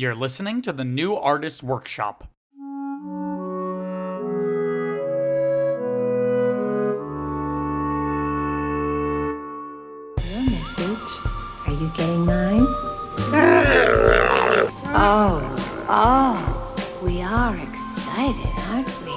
You're listening to the New Artist Workshop. Your message. Are you getting mine? Oh, we are excited, aren't we?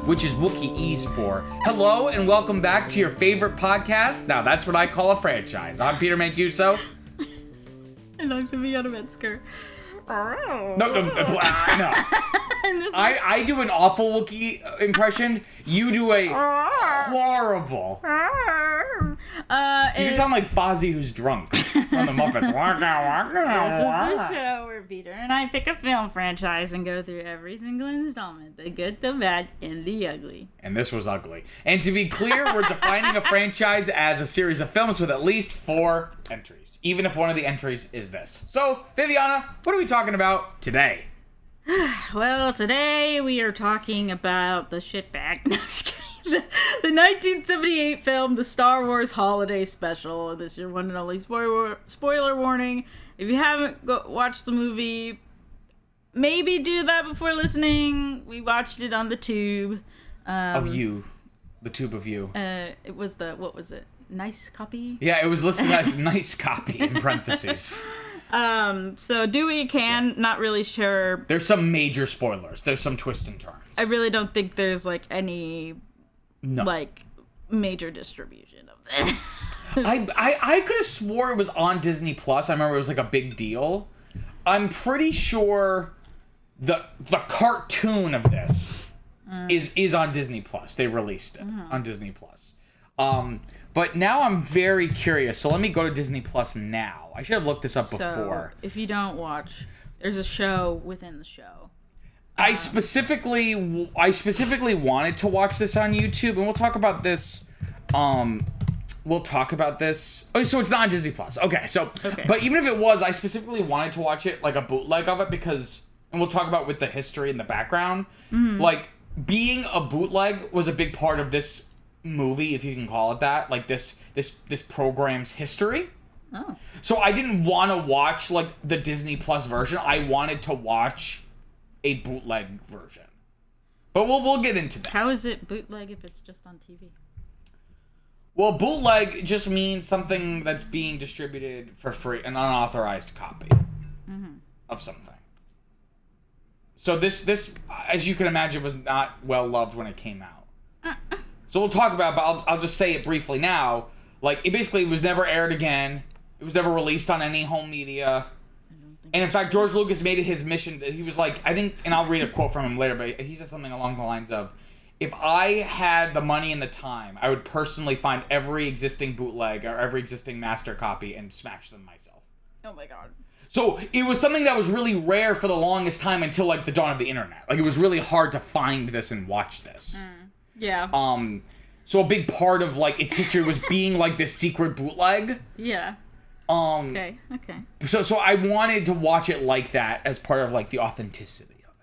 Which is Wookieese for hello and welcome back to your favorite podcast. Now that's what I call a franchise. I'm Peter Mancuso. And I'm Hemion Metzger. No. I do an awful Wookiee impression. You do a horrible. You sound like Fozzie who's drunk from the Muppets. This is the show where Peter and I pick a film franchise and go through every single installment. The good, the bad, and the ugly. And this was ugly. And to be clear, we're defining a franchise as a series of films with at least 4 entries. Even if one of the entries is this. So, Viviana, what are we talking about today? Well, today we are talking about the shitbag. No, just kidding. The 1978 film, The Star Wars Holiday Special. This is your one and only spoiler warning. If you haven't watched the movie, maybe do that before listening. We watched it on the tube. Of you. The tube of you. It was what was it? Nice copy? Yeah, it was listed as nice copy in parentheses. So do what you can. Not really sure. There's some major spoilers. There's some twists and turns. I really don't think there's any major distribution of this. I could have swore it was on Disney Plus. I remember it was a big deal. I'm pretty sure the cartoon of this is on Disney Plus. They released it on Disney Plus. But now I'm very curious. So let me go to Disney Plus now. I should have looked this up before. If you don't watch, there's a show within the show. I specifically wanted to watch this on YouTube, and we'll talk about this. Oh, so it's not on Disney Plus. Okay. But even if it was, I specifically wanted to watch it a bootleg of it because, and we'll talk about with the history and the background. Being a bootleg was a big part of this movie, if you can call it that. This program's history. Oh. So I didn't want to watch the Disney Plus version. I wanted to watch a bootleg version. But we'll get into that. How is it bootleg if it's just on TV? Well, bootleg just means something that's being distributed for free, an unauthorized copy of something. So this, as you can imagine, was not well loved when it came out. So we'll talk about it, but I'll just say it briefly now. It basically was never aired again. It was never released on any home media. And in fact, George Lucas made it his mission. He was I think, and I'll read a quote from him later, but he said something along the lines of, if I had the money and the time, I would personally find every existing bootleg or every existing master copy and smash them myself. Oh my god. So it was something that was really rare for the longest time until the dawn of the internet. It was really hard to find this and watch this. Yeah. So a big part of its history was being this secret bootleg. Yeah. Okay. So I wanted to watch it like that as part of the authenticity of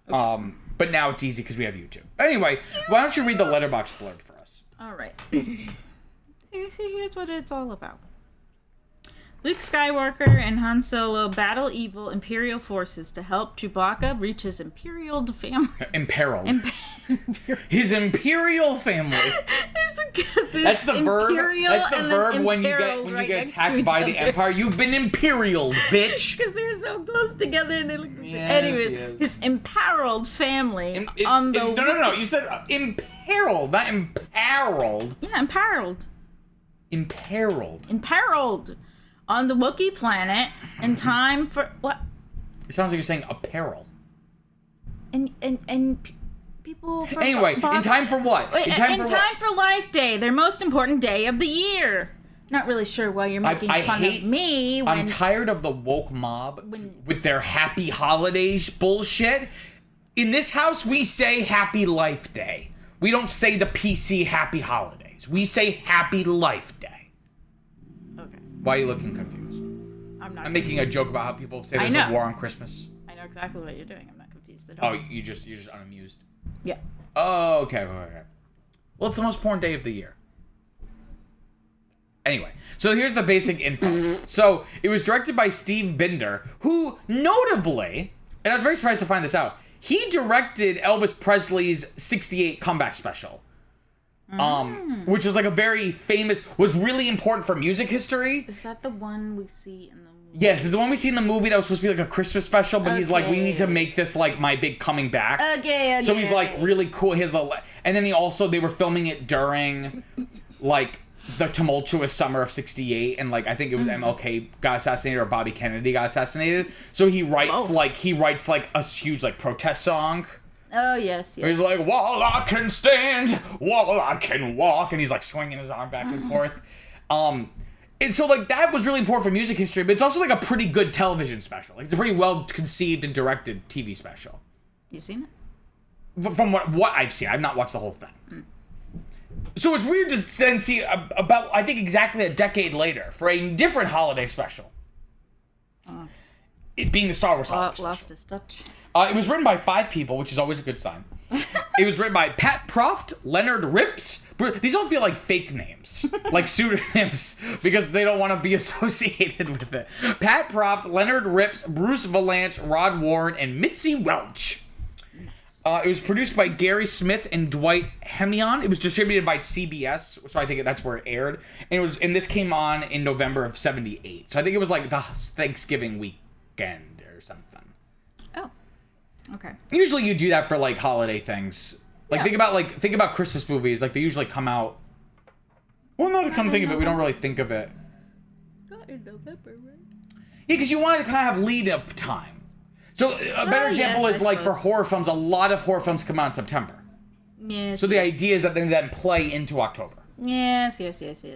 it. Okay. But now it's easy because we have YouTube. Anyway, why don't you read the letterbox blurb for us? All right. Here's what it's all about. Luke Skywalker and Han Solo battle evil Imperial forces to help Chewbacca reach his imperiled family. Imperiled. His imperial family. That's the verb. That's the verb when you get attacked by the Empire. You've been imperialed, bitch. Because they're so close together and they look. Anyways, his imperiled family on the. No. You said imperiled, not imperiled. Yeah, imperiled. Imperiled. On the Wookiee planet, in time for what? It sounds like you're saying apparel. And people. Anyway, in time for what? In time for Life Day, their most important day of the year. Not really sure why you're making fun of me. I'm tired of the woke mob with their happy holidays bullshit. In this house, we say Happy Life Day. We don't say the PC Happy Holidays. We say Happy Life Day. Why are you looking confused? I'm making a joke about how people say there's a war on Christmas. I know exactly what you're doing. I'm not confused at all. Oh, you're just unamused. Yeah. Oh, okay. Well, it's the most porn day of the year. Anyway, so here's the basic info. So it was directed by Steve Binder, who notably, and I was very surprised to find this out, he directed Elvis Presley's '68 comeback special. Which was like a very famous, was really important for music history. Is that the one we see in the movie? Yes, it's the one we see in the movie that was supposed to be like a Christmas special, but he's like, we need to make this like my big coming back. Okay. So he's like really cool. And then they were filming it during like the tumultuous summer of '68, and like I think it was MLK got assassinated or Bobby Kennedy got assassinated. So he writes like a huge like protest song. Oh, yes. He's like, while I can stand, while I can walk. And he's like swinging his arm back and forth. And so like that was really important for music history, but it's also like a pretty good television special. Like it's a pretty well conceived and directed TV special. You seen it? From what I've seen. I've not watched the whole thing. So it's weird to then see about, I think exactly a decade later, for a different holiday special. It being the Star Wars holiday special. Lost his touch. It was written by 5 people, which is always a good sign. It was written by Pat Proft, Leonard Rips. These all feel like fake names, like pseudonyms, because they don't want to be associated with it. Pat Proft, Leonard Rips, Bruce Vilanch, Rod Warren, and Mitzie Welch. It was produced by Gary Smith and Dwight Hemion. It was distributed by CBS, so I think that's where it aired. And this came on in November of '78. So I think it was like the Thanksgiving weekend or something. Oh. Okay. Usually you do that for like holiday things. Like think about Christmas movies. Like they usually come out. Well, now to come think of it, we don't really think of it. Not in November, right? Yeah, because you want to kind of have lead up time. So a better example is like for horror films. A lot of horror films come out in September. Yes. So the idea is that they then play into October. Yes.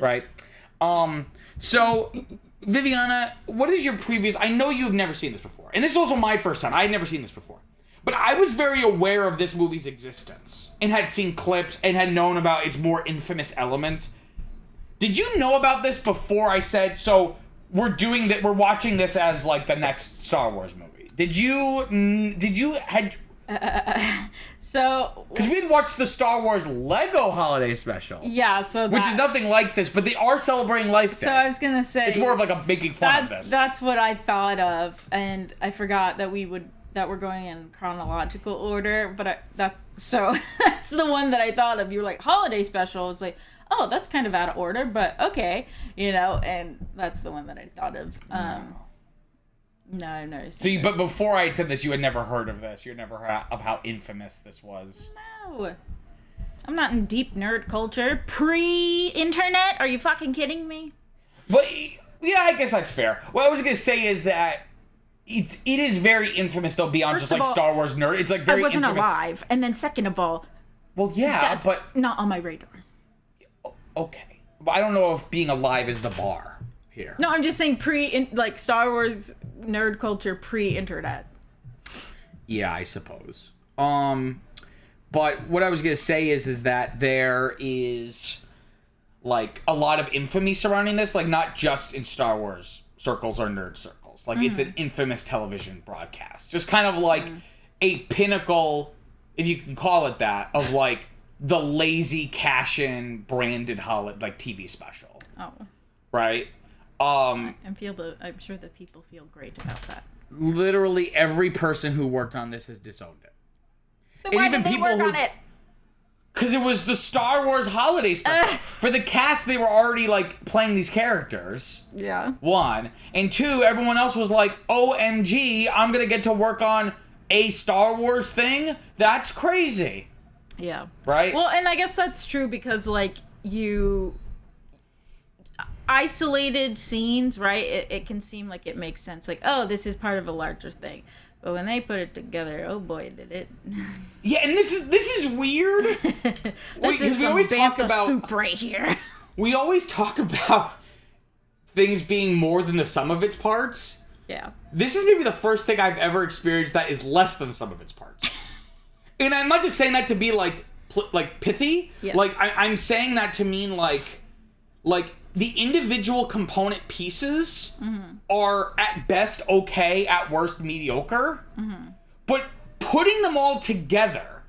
Right. So Viviana, what is your previous? I know you've never seen this before, and this is also my first time. I had never seen this before. But I was very aware of this movie's existence and had seen clips and had known about its more infamous elements. Did you know about this before I said, so we're watching this as like the next Star Wars movie? Because we had watched the Star Wars Lego holiday special. Yeah, which is nothing like this, but they are celebrating Life Day. So I was going to say, it's more of like a making fun of this. That's what I thought of, and I forgot that we're going in chronological order, but that's the one that I thought of. You were like, holiday special. It's like, oh, that's kind of out of order, but okay, and that's the one that I thought of. No, I've never seen this. But before I had said this, you had never heard of this. You had never heard of how infamous this was. No. I'm not in deep nerd culture. Pre-internet? Are you fucking kidding me? But, yeah, I guess that's fair. What I was going to say is that it is very infamous, though, beyond First just, like, all, Star Wars nerd. It's, like, very infamous. I wasn't alive. And then second of all... Well, yeah, that's not on my radar. Okay. But I don't know if being alive is the bar here. No, I'm just saying Star Wars nerd culture pre-internet. Yeah, I suppose. But what I was going to say is that there is, like, a lot of infamy surrounding this, like, not just in Star Wars circles or nerd circles. Like, it's an infamous television broadcast. Just kind of like a pinnacle, if you can call it that, of, like, the lazy cash-in branded TV special. Oh. Right? I'm sure that people feel great about that. Literally every person who worked on this has disowned it. Then why did they work on it? Because it was the Star Wars holiday special. For the cast, they were already, like, playing these characters. Yeah. 1. And 2, everyone else was like, OMG, I'm going to get to work on a Star Wars thing? That's crazy. Yeah. Right? Well, and I guess that's true because, like, isolated scenes, right? It can seem like it makes sense. Like, oh, this is part of a larger thing. But when they put it together, oh boy, did it. Yeah, and this is weird. This is some bantha soup right here. We always talk about things being more than the sum of its parts. Yeah. This is maybe the first thing I've ever experienced that is less than the sum of its parts. And I'm not just saying that to be like pithy. Yes. Like I'm saying that to mean like the individual component pieces are at best okay, at worst mediocre. But putting them all together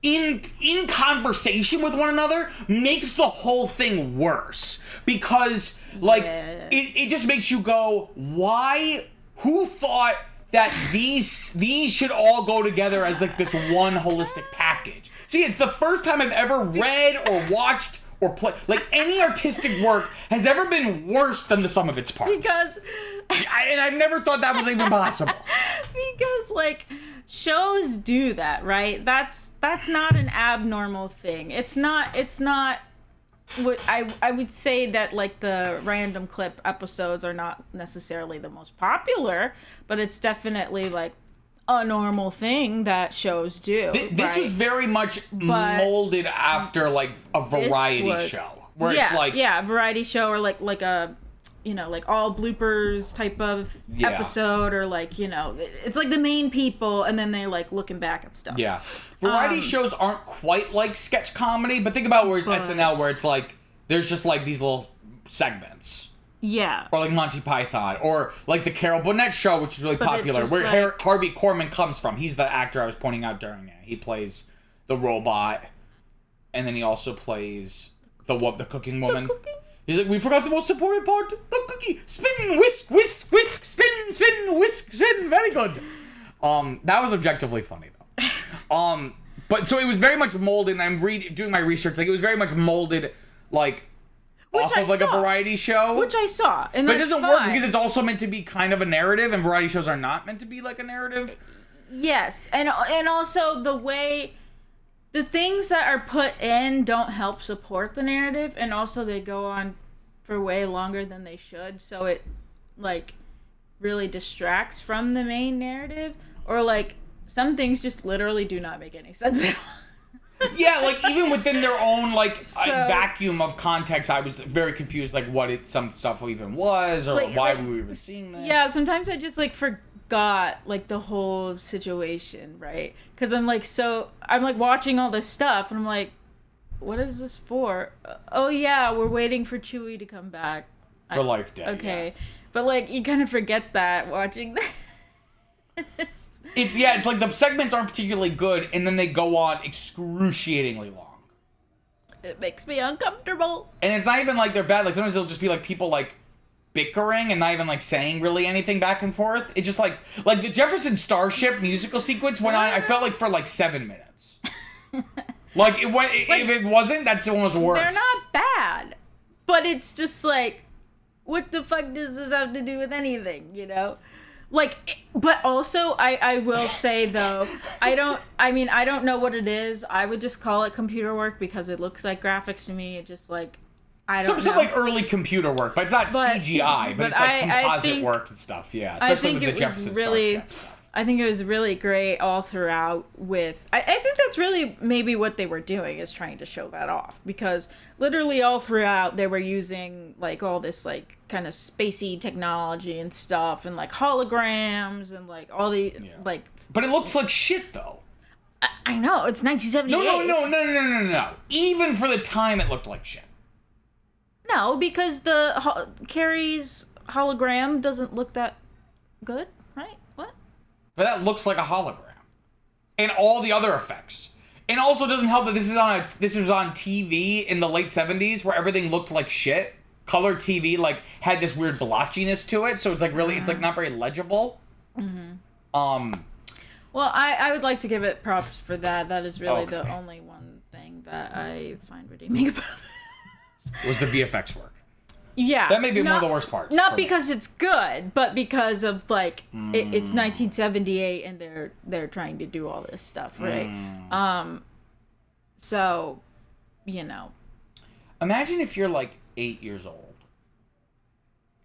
in conversation with one another makes the whole thing worse. Because, like, it just makes you go, why? Who thought that these should all go together as, like, this one holistic package? See, it's the first time I've ever read or watched or play, like, any artistic work has ever been worse than the sum of its parts. Because... and I never thought that was even possible. Because, like, shows do that, right? That's not an abnormal thing. It's not what I would say that, like, the random clip episodes are not necessarily the most popular, but it's definitely, like, a normal thing that shows do. This was very much molded after, like, a variety show. Where it's like... Yeah, a variety show, or like a, you know, like all bloopers type of episode, or like, you know, it's like the main people and then they're like looking back at stuff. Yeah. Variety shows aren't quite like sketch comedy, but think about where it's SNL, where it's like, there's just like these little segments. Yeah. Or like Monty Python, or like the Carol Burnett show, which is really popular, where like... Harvey Korman comes from. He's the actor I was pointing out during it. He plays the robot, and then he also plays the cooking woman. The cooking? He's like, we forgot the most important part, the cookie. Spin, whisk, whisk, whisk, spin, spin, whisk, spin. Very good. That was objectively funny though. But so it was very much molded, and I'm doing my research, like it was very much molded, like, off of like a variety show. Which I saw. And but it doesn't work because it's also meant to be kind of a narrative, and variety shows are not meant to be like a narrative. Yes. And also the way the things that are put in don't help support the narrative, and also they go on for way longer than they should, so it like really distracts from the main narrative, or like some things just literally do not make any sense at all. Yeah, like even within their own like vacuum of context, I was very confused, like what some stuff even was, or like, why we were even seeing this. Yeah, sometimes I just like forgot like the whole situation, right? Because I'm like watching all this stuff, and I'm like, what is this for? Oh yeah, we're waiting for Chewie to come back for Life Day. Okay, yeah. But like you kind of forget that watching that. It's like the segments aren't particularly good, and then they go on excruciatingly long. It makes me uncomfortable. And it's not even like they're bad. Like sometimes it'll just be like people like bickering and not even like saying really anything back and forth. It's just like the Jefferson Starship musical sequence went on. I felt like for like 7 minutes. Like if it wasn't, that's almost worse. They're not bad, but it's just like, what the fuck does this have to do with anything? You know. Like, but also, I will say, though, I don't know what it is. I would just call it computer work because it looks like graphics to me. It just, like, I don't know. Some, like, early computer work, but it's not CGI, but it's, like, composite work and stuff, yeah. Especially with the Jefferson Starship stuff. I think it was really great all throughout with... I think that's really maybe what they were doing, is trying to show that off. Because literally all throughout, they were using, like, all this, like, kind of spacey technology and stuff, and, like, holograms, and, like, all the, like... But it looks like shit, though. I know, it's 1978. No. Even for the time, it looked like shit. No, because Carrie's hologram doesn't look that good, right? What? But that looks like a hologram. And all the other effects. And also doesn't help that this was on TV in the late 70s where everything looked like shit. Color TV like had this weird blotchiness to it, so it's like really it's like not very legible. Mm-hmm. Well, I would like to give it props for that. That is really the only one thing that I find redeeming about this. Was the VFX work. Yeah. That may be one of the worst parts. Not because it's good, but because of, like, it's 1978 and they're trying to do all this stuff, right? So, you know. Imagine if you're, like, 8 years old.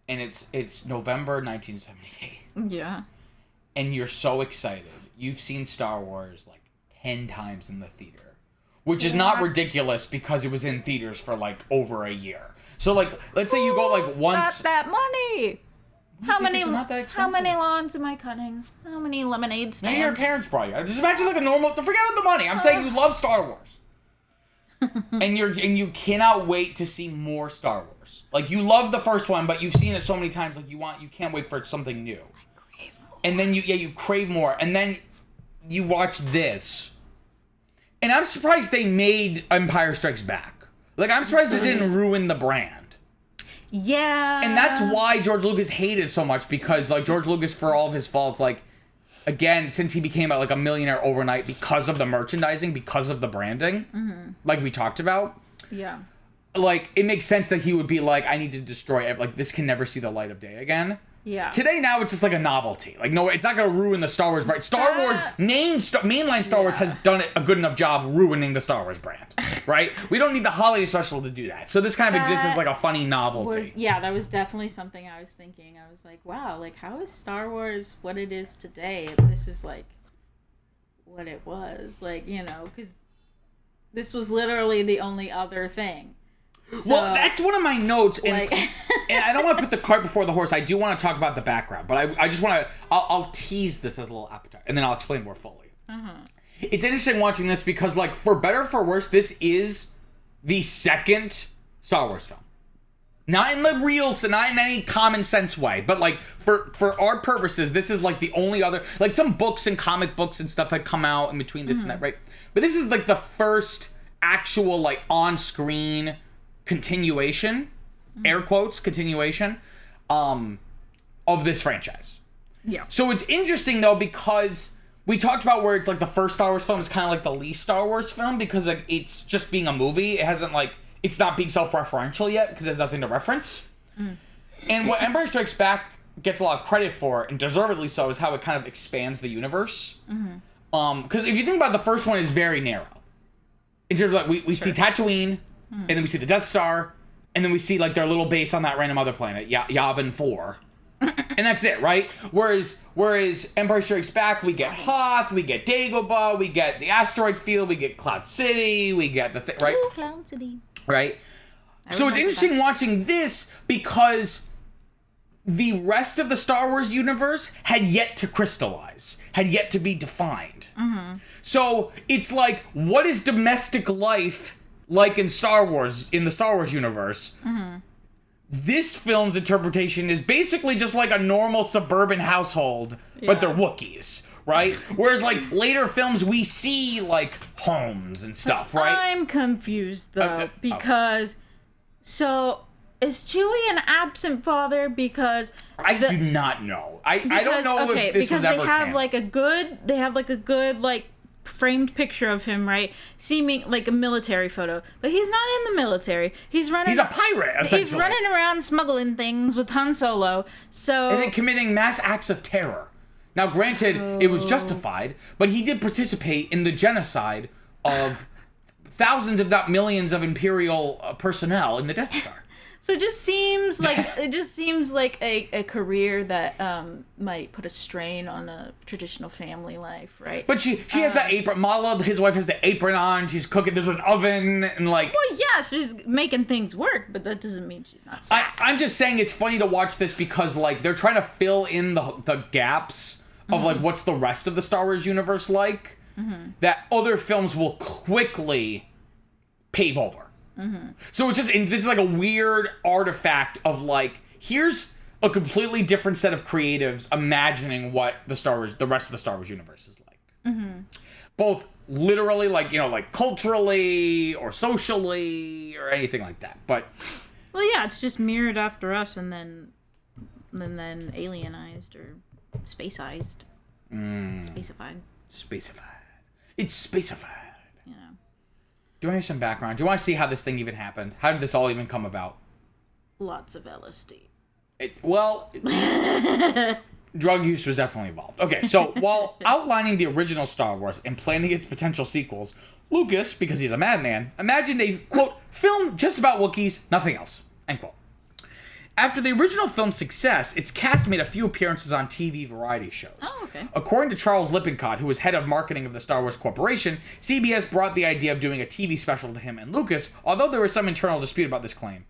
And it's November 1978. Yeah. And you're so excited. You've seen Star Wars, like, 10 times in the theater. Which is not ridiculous because it was in theaters for, like, over a year. So, like, let's say you go, like, once... Got that money! How many lawns am I cutting? How many lemonade stands? Maybe your parents brought you. Just imagine, like, a normal... Forget about the money. I'm saying you love Star Wars. and you cannot wait to see more Star Wars. Like, you love the first one, but you've seen it so many times, like, you can't wait for something new. I crave more. And then you crave more, and then you watch this, and I'm surprised they made Empire Strikes Back. Like, I'm surprised this didn't ruin the brand. Yeah. And that's why George Lucas hated it so much, because, like, George Lucas, for all of his faults, like, again, since he became, like, a millionaire overnight because of the merchandising, because of the branding, like we talked about. Yeah. Like, it makes sense that he would be like, I need to destroy it. Like, this can never see the light of day again. Yeah. Today, now, it's just like a novelty. Like, no, it's not going to ruin the Star Wars brand. Star Wars, mainline Star Wars has done a good enough job ruining the Star Wars brand, right? We don't need the holiday special to do that. So this kind of exists as like a funny novelty. That was definitely something I was thinking. I was like, wow, like, how is Star Wars what it is today if this is, like, what it was? Like, you know, because this was literally the only other thing. So, well, that's one of my notes, and, like... and I don't want to put the cart before the horse. I do want to talk about the background, but I just want to, I'll tease this as a little appetite, and then I'll explain more fully. It's interesting watching this because, like, for better or for worse, this is the second Star Wars film. Not in the real, so not in any common sense way, but, like, for our purposes, this is, like, the only other, like, some books and comic books and stuff had come out in between this and that, right? But this is, like, the first actual, like, on-screen continuation, air quotes, continuation, of this franchise. Yeah. So it's interesting, though, because we talked about where it's, like, the first Star Wars film is kind of like the least Star Wars film because, like, it's just being a movie. It hasn't, like, it's not being self-referential yet because there's nothing to reference. And what Empire Strikes Back gets a lot of credit for, and deservedly so, is how it kind of expands the universe. Because if you think about it, the first one is very narrow. In terms of, like, we see Tatooine, and then we see the Death Star, and then we see, like, their little base on that random other planet, Yavin 4. And that's it, right? Whereas Empire Strikes Back, we get Hoth, we get Dagobah, we get the asteroid field, we get Cloud City, we get the thing, right? Ooh, Cloud City. Right? So it's interesting watching this because the rest of the Star Wars universe had yet to crystallize, had yet to be defined. So it's like, what is domestic life like in Star Wars, in the Star Wars universe? This film's interpretation is basically just like a normal suburban household, but they're Wookiees, right? Whereas, like, later films, we see, like, homes and stuff, right? I'm confused, though, because... So, is Chewie an absent father? Because... I do not know. I don't know if this was ever because they have, like, a good, like, framed picture of him, right? Seeming like a military photo, but he's not in the military. He's a pirate, essentially. He's running around smuggling things with Han Solo. So and then committing mass acts of terror. Now, granted, it was justified, but he did participate in the genocide of thousands, if not millions, of Imperial personnel in the Death Star. So it just seems like a career that might put a strain on a traditional family life, right? But she has that apron. Mala, his wife, has the apron on. She's cooking. There's an oven and, like. Well, yeah, she's making things work, but that doesn't mean she's not sad. I'm just saying it's funny to watch this because, like, they're trying to fill in the gaps of like what's the rest of the Star Wars universe like that other films will quickly pave over. So it's just, this is like a weird artifact of, like, here's a completely different set of creatives imagining what the rest of the Star Wars universe is like. Both literally, like, you know, like culturally or socially or anything like that. But well, yeah, it's just mirrored after us and then alienized or spaceized. Spacified. It's spacified. You know. Do you want to hear some background? Do you want to see how this thing even happened? How did this all even come about? Lots of LSD. Drug use was definitely involved. Okay, so while outlining the original Star Wars and planning its potential sequels, Lucas, because he's a madman, imagined a, quote, film just about Wookiees, nothing else, end quote. After the original film's success, its cast made a few appearances on TV variety shows. Oh, okay. According to Charles Lippincott, who was head of marketing of the Star Wars Corporation, CBS brought the idea of doing a TV special to him and Lucas, although there was some internal dispute about this claim.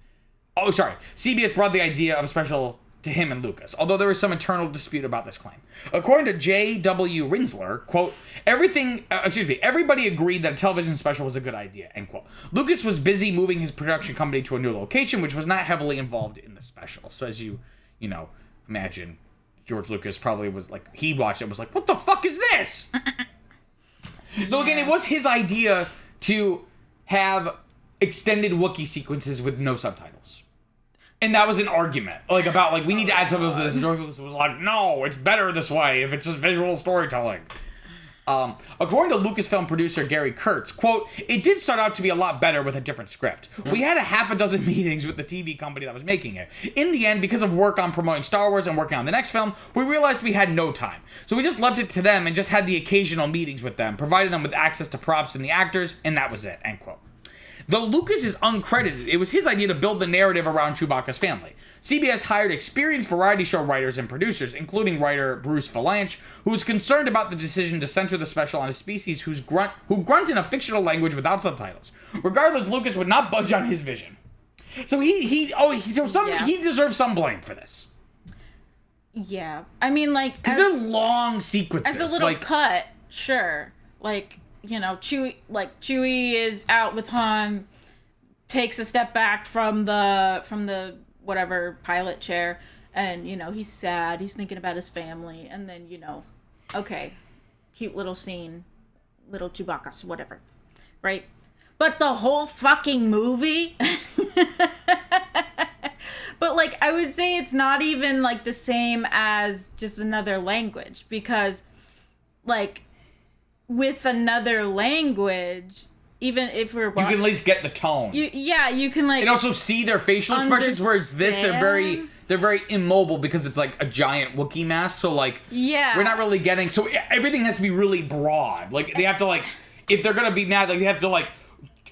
CBS brought the idea of a special to him and Lucas, although there was some internal dispute about this claim. According to J.W. Rinsler, quote, everybody agreed that a television special was a good idea, end quote. Lucas was busy moving his production company to a new location, which was not heavily involved in the special. So as you imagine, George Lucas probably was like, he watched it and was like, what the fuck is this? Though again, it was his idea to have extended Wookiee sequences with no subtitles. And that was an argument, about, we need to add subtitles to this. And George Lucas was like, no, it's better this way if it's just visual storytelling. According to Lucasfilm producer Gary Kurtz, quote, it did start out to be a lot better with a different script. We had a half a dozen meetings with the TV company that was making it. In the end, because of work on promoting Star Wars and working on the next film, we realized we had no time. So we just left it to them and just had the occasional meetings with them, provided them with access to props and the actors, and that was it, end quote. Though Lucas is uncredited, it was his idea to build the narrative around Chewbacca's family. CBS hired experienced variety show writers and producers, including writer Bruce Vilanch, who was concerned about the decision to center the special on a species who grunt in a fictional language without subtitles. Regardless, Lucas would not budge on his vision. So he deserves some blame for this. Yeah, I mean, because they're long sequences. As a little cut, sure, Chewie is out with Han, takes a step back from the whatever pilot chair, and he's sad, he's thinking about his family, and then okay, cute little scene, little Chewbacca, whatever, right? But the whole fucking movie, but I would say it's not even the same as just another language, because with another language, even if we're you can at least get the tone. You can and also see their facial expressions. Whereas this, they're very immobile because it's like a giant Wookiee mask. So we're not really getting. So everything has to be really broad. They have to if they're gonna be mad, they have to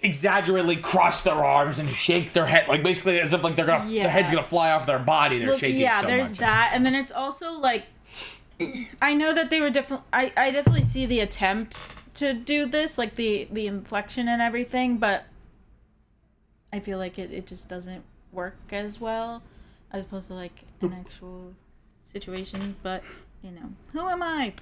exaggerately cross their arms and shake their head, basically as if they're gonna their head's gonna fly off their body. They're shaking. Yeah, so there's much. That, and then it's also I know that they were definitely. I definitely see the attempt to do this, the inflection and everything, but I feel like it just doesn't work as well as opposed to an actual situation. But who am I?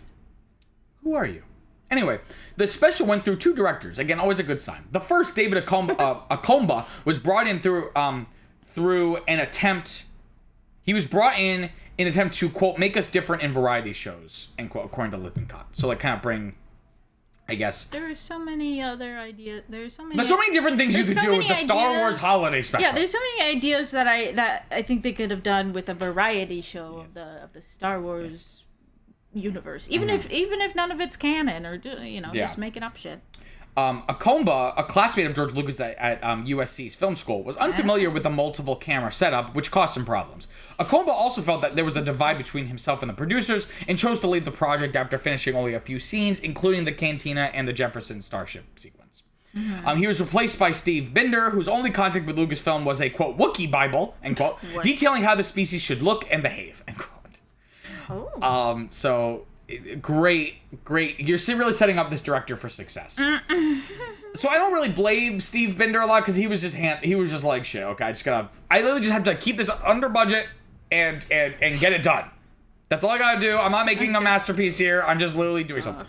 Who are you? Anyway, the special went through 2 directors. Again, always a good sign. The first, David Akomba, was brought in through an attempt. He was brought in an attempt to, quote, make us different in variety shows, end quote, according to Lippincott. So, kind of bring, I guess. There are so many other ideas. There's so many different things you could do with the Star Wars holiday special. Yeah, there's so many ideas that I think they could have done with a variety show of the Star Wars universe. Even if none of it's canon or just making up shit. Akomba, a classmate of George Lucas at USC's film school, was unfamiliar with the multiple camera setup, which caused some problems. Akomba also felt that there was a divide between himself and the producers, and chose to leave the project after finishing only a few scenes, including the cantina and the Jefferson starship sequence. Mm-hmm. He was replaced by Steve Binder, whose only contact with Lucasfilm was a, quote, Wookiee Bible, end quote, detailing how the species should look and behave, end quote. Oh. So... Great. You're really setting up this director for success. So I don't really blame Steve Binder a lot because he was just like, shit, okay, I literally just have to keep this under budget and get it done. That's all I gotta do. I'm not making a masterpiece here. I'm just literally doing something.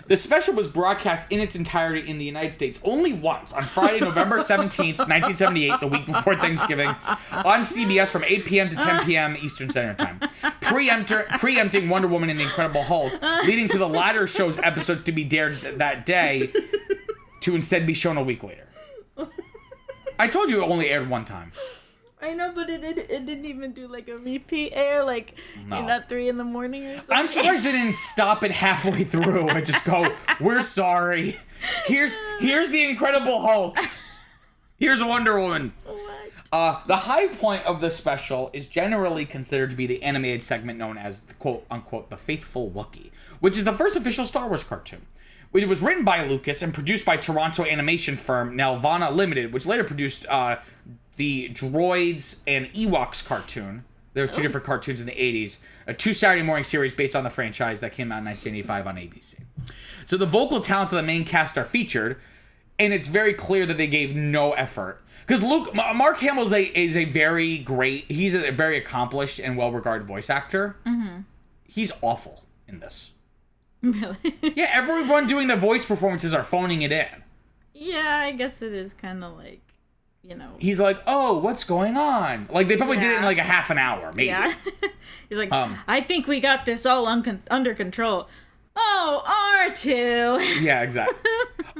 The special was broadcast in its entirety in the United States only once, on Friday, November 17th, 1978, the week before Thanksgiving, on CBS from 8 p.m. to 10 p.m. Eastern Standard Time, preempting Wonder Woman and the Incredible Hulk, leading to the latter show's episodes to be dared that day to instead be shown a week later. I told you it only aired one time. I know, but it didn't even do a repeat air, at 3 a.m. or something. I'm surprised they didn't stop it halfway through and just go, we're sorry. Here's the Incredible Hulk. Here's Wonder Woman. What? The high point of the special is generally considered to be the animated segment known as the quote-unquote The Faithful Wookiee, which is the first official Star Wars cartoon. It was written by Lucas and produced by Toronto animation firm Nelvana Limited, which later produced the Droids and Ewoks cartoon. There were 2 different cartoons in the 80s. A 2 Saturday morning series based on the franchise that came out in 1985 on ABC. So the vocal talents of the main cast are featured, and it's very clear that they gave no effort. Because Mark Hamill is a very great, he's a very accomplished and well-regarded voice actor. Mm-hmm. He's awful in this. Really? Yeah, everyone doing the voice performances are phoning it in. Yeah, I guess it is kind of like, you know. He's like, oh, what's going on? Like, they probably did it in like a half an hour, maybe. Yeah. He's like, I think we got this all under control. Oh, R2. Yeah, exactly.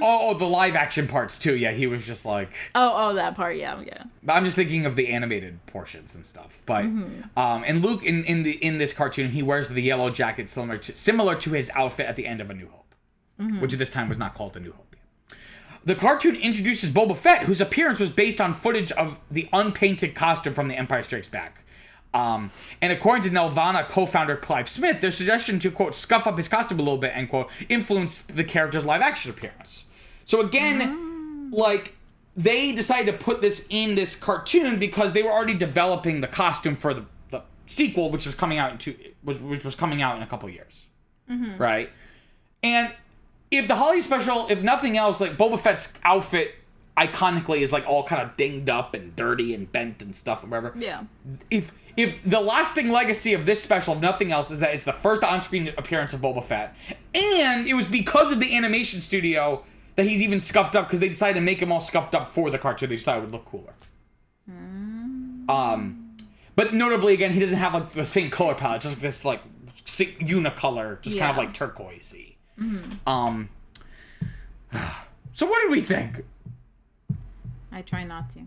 Oh, the live action parts too. Yeah, he was just like. Oh, that part. Yeah. But I'm just thinking of the animated portions and stuff. But and Luke in this cartoon, he wears the yellow jacket similar to his outfit at the end of A New Hope, which at this time was not called A New Hope yet. The cartoon introduces Boba Fett, whose appearance was based on footage of the unpainted costume from The Empire Strikes Back. And according to Nelvana co-founder Clive Smith, their suggestion to, quote, scuff up his costume a little bit, end quote, influenced the character's live-action appearance. So again, like, they decided to put this in this cartoon because they were already developing the costume for the sequel, which was coming out which was coming out in a couple years. Right? And if the holiday special, if nothing else, like, Boba Fett's outfit iconically is like all kind of dinged up and dirty and bent and stuff or whatever. Yeah. If the lasting legacy of this special, if nothing else, is that it's the first on-screen appearance of Boba Fett, and it was because of the animation studio that he's even scuffed up, because they decided to make him all scuffed up for the cartoon. They just thought it would look cooler. But notably, again, he doesn't have like the same color palette, just like this like unicolor, just kind of like turquoisey. So what did we think? I try not to.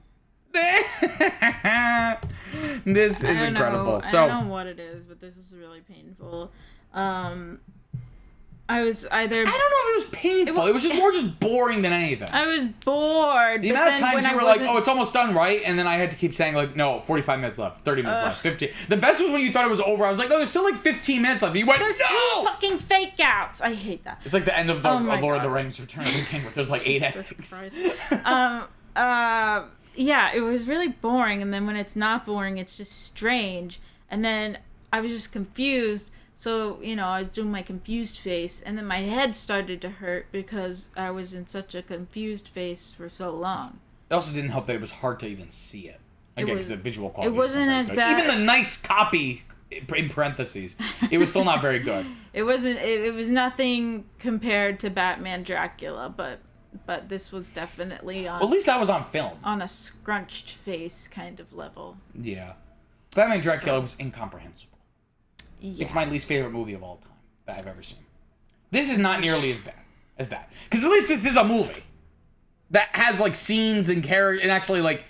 This is incredible. I don't know what it is, but this was really painful. I was either... I don't know if it was painful. It was just more just boring than anything. I was bored. The amount of times you were like, oh, it's almost done, right? And then I had to keep saying, like, no, 45 minutes left, 30 minutes left, 50. The best was when you thought it was over. I was like, no, there's still like 15 minutes left. And you went, there's no! 2 fucking fake outs. I hate that. It's like the end of the Lord of the Rings Return of the King, where there's like 8 Jesus Christ. Yeah, it was really boring, and then when it's not boring, it's just strange. And then I was just confused, so, you know, I was doing my confused face, and then my head started to hurt because I was in such a confused face for so long. It also didn't help that it was hard to even see it. Again, because the visual quality it wasn't as bad. Even the nice copy, in parentheses, it was still not very good. It wasn't, it was nothing compared to Batman Dracula, but this was definitely on... Well, at least that was on film. On a scrunched face kind of level. Yeah. Batman Dracula was incomprehensible. Yeah. It's my least favorite movie of all time that I've ever seen. This is not nearly as bad as that. Because at least this is a movie that has, like, scenes and characters, and actually, like,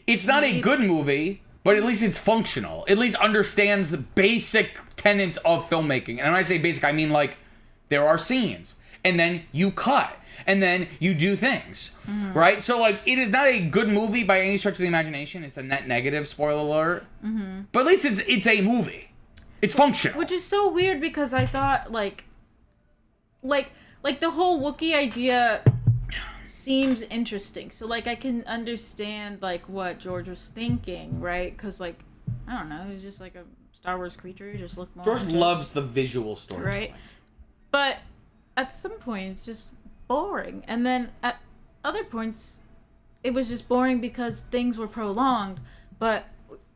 it's not a good movie, but at least it's functional. At least understands the basic tenets of filmmaking. And when I say basic, I mean, like, there are scenes, and then you cut, and then you do things, right? So, like, it is not a good movie by any stretch of the imagination. It's a net negative, spoiler alert. But at least it's a movie. It's functional. Which is so weird, because I thought, like the whole Wookiee idea seems interesting. So, like, I can understand, like, what George was thinking, right? Because, like, I don't know, he's just like a Star Wars creature. He just looked more George loves the visual storytelling. Right? But at some point, it's just boring. And then at other points, it was just boring because things were prolonged, but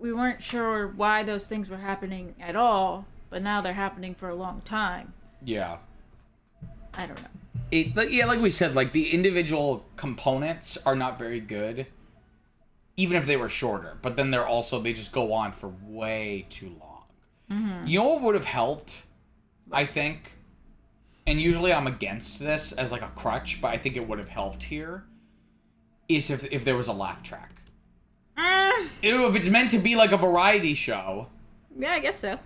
we weren't sure why those things were happening at all, but now they're happening for a long time. Yeah. I don't know. Yeah, like we said, like, the individual components are not very good, even if they were shorter. But then they just go on for way too long. You know what would have helped, I think? And usually I'm against this as, like, a crutch, but I think it would have helped here, is if there was a laugh track. If it's meant to be like a variety show. Yeah, I guess so.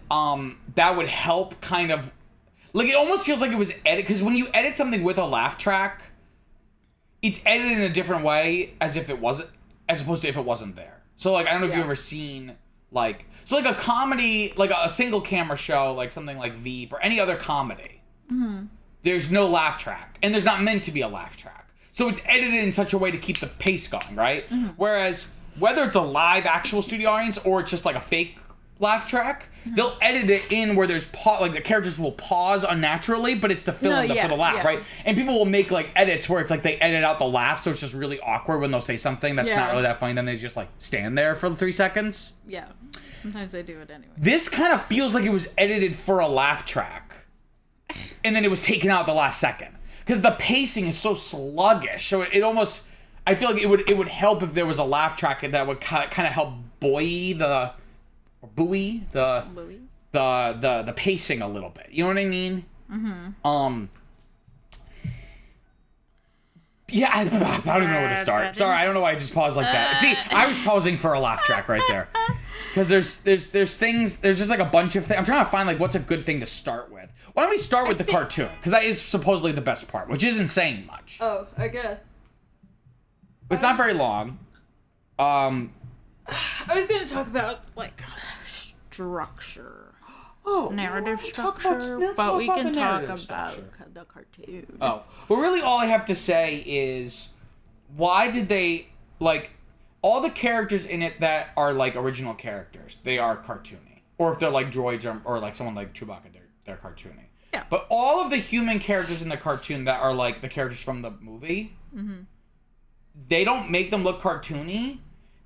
That would help kind of... Like, it almost feels like it was edited... Because when you edit something with a laugh track, it's edited in a different way as opposed to if it wasn't there. So, like, I don't know if you've ever seen, like... So, like, a comedy, like a single camera show, like something like Veep or any other comedy, there's no laugh track. And there's not meant to be a laugh track. So it's edited in such a way to keep the pace going, right? Whereas... Whether it's a live actual studio audience or it's just like a fake laugh track. They'll edit it in where there's like the characters will pause unnaturally, but it's to fill in for the laugh, right? And people will make like edits where it's like they edit out the laugh, so it's just really awkward when they'll say something that's not really that funny. Then they just like stand there for 3 seconds. Yeah, sometimes they do it anyway. This kind of feels like it was edited for a laugh track, and then it was taken out at the last second because the pacing is so sluggish. So it almost, I feel like it would help if there was a laugh track that would kind of help buoy the pacing a little bit. You know what I mean? Mm-hmm. Yeah, I don't even know where to start. Sorry, I don't know why I just paused like that. See, I was pausing for a laugh track right there. Because there's things, there's just like a bunch of things. I'm trying to find like what's a good thing to start with. Why don't we start with the cartoon? Because that is supposedly the best part, which isn't saying much. Oh, I guess. It's not very long. I was going to talk about like structure. Narrative structure, but we can talk about the cartoon. Oh, well, really, all I have to say is, why did they like all the characters in it that are like original characters? They are cartoony, or if they're like droids or like someone like Chewbacca, they're cartoony. Yeah. But all of the human characters in the cartoon that are like the characters from the movie, they don't make them look cartoony.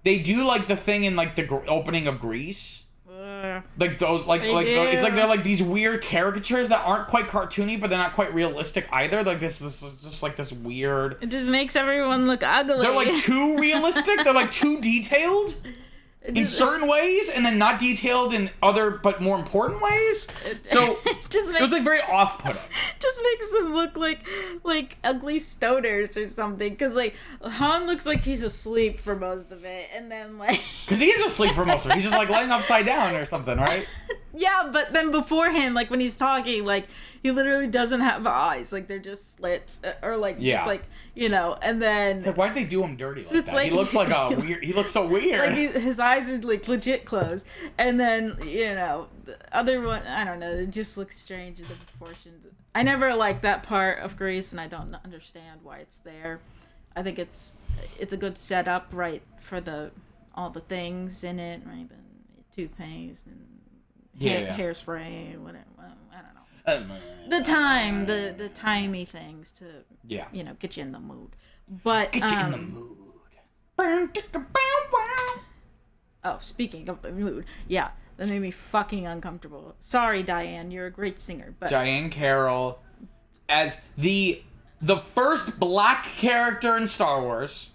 They do like the thing in like the opening of Grease. Like those, it's like they're like these weird caricatures that aren't quite cartoony, but they're not quite realistic either. Like this is just like this weird. It just makes everyone look ugly. They're like too realistic. They're like too detailed in certain ways, and then not detailed in other but more important ways. So it was like very off-putting. Just makes them look like ugly stoners or something. Because like Han looks like he's asleep for most of it, and then like because he is asleep for most of it. He's just like laying upside down or something, right? Yeah, but then beforehand, like when he's talking, like he literally doesn't have eyes. Like they're just slits, or like just like and then it's like, why did they do him dirty like that? Like, he looks like a weird. He looks so weird. Like his eyes are like legit closed, and then the other one, I don't know. It just looks strange in the proportions. I never liked that part of Grease, and I don't understand why it's there. I think it's a good setup, right, for all the things in it, right? The toothpaste and hairspray and whatever. I don't know. The timey things to get you in the mood. But get you in the mood. Oh, speaking of the mood, that made me fucking uncomfortable. Sorry, Diane, you're a great singer, but Diane Carroll as the first black character in Star Wars.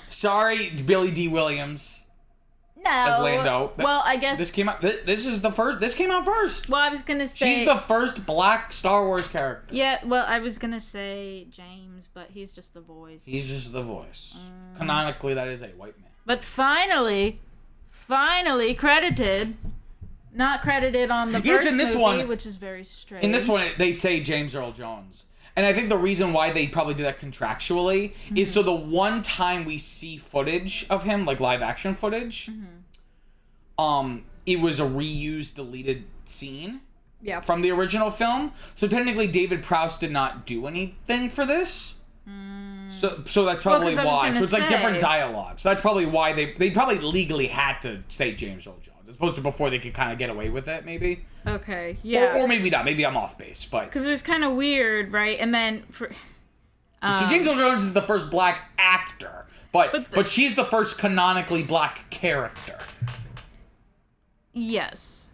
Sorry, Billy D. Williams. No. As Lando. Well, I guess this came out. This came out first. Well, I was gonna say she's the first black Star Wars character. Yeah. Well, I was gonna say James, but he's just the voice. He's just the voice. Canonically, that is a white man. But finally credited. Not credited on the first in this movie, one, which is very strange. In this one, they say James Earl Jones. And I think the reason why they probably do that contractually is so the one time we see footage of him, like live action footage, it was a reused, deleted scene from the original film. So technically, David Prowse did not do anything for this. So that's probably why. So it's like different dialogue. So that's probably why they probably legally had to say James Earl Jones, as opposed to before they could kind of get away with it, maybe. Okay, yeah. Or maybe not. Maybe I'm off base, but because it was kind of weird, right? And then so James Earl Jones is the first black actor, but she's the first canonically black character. Yes,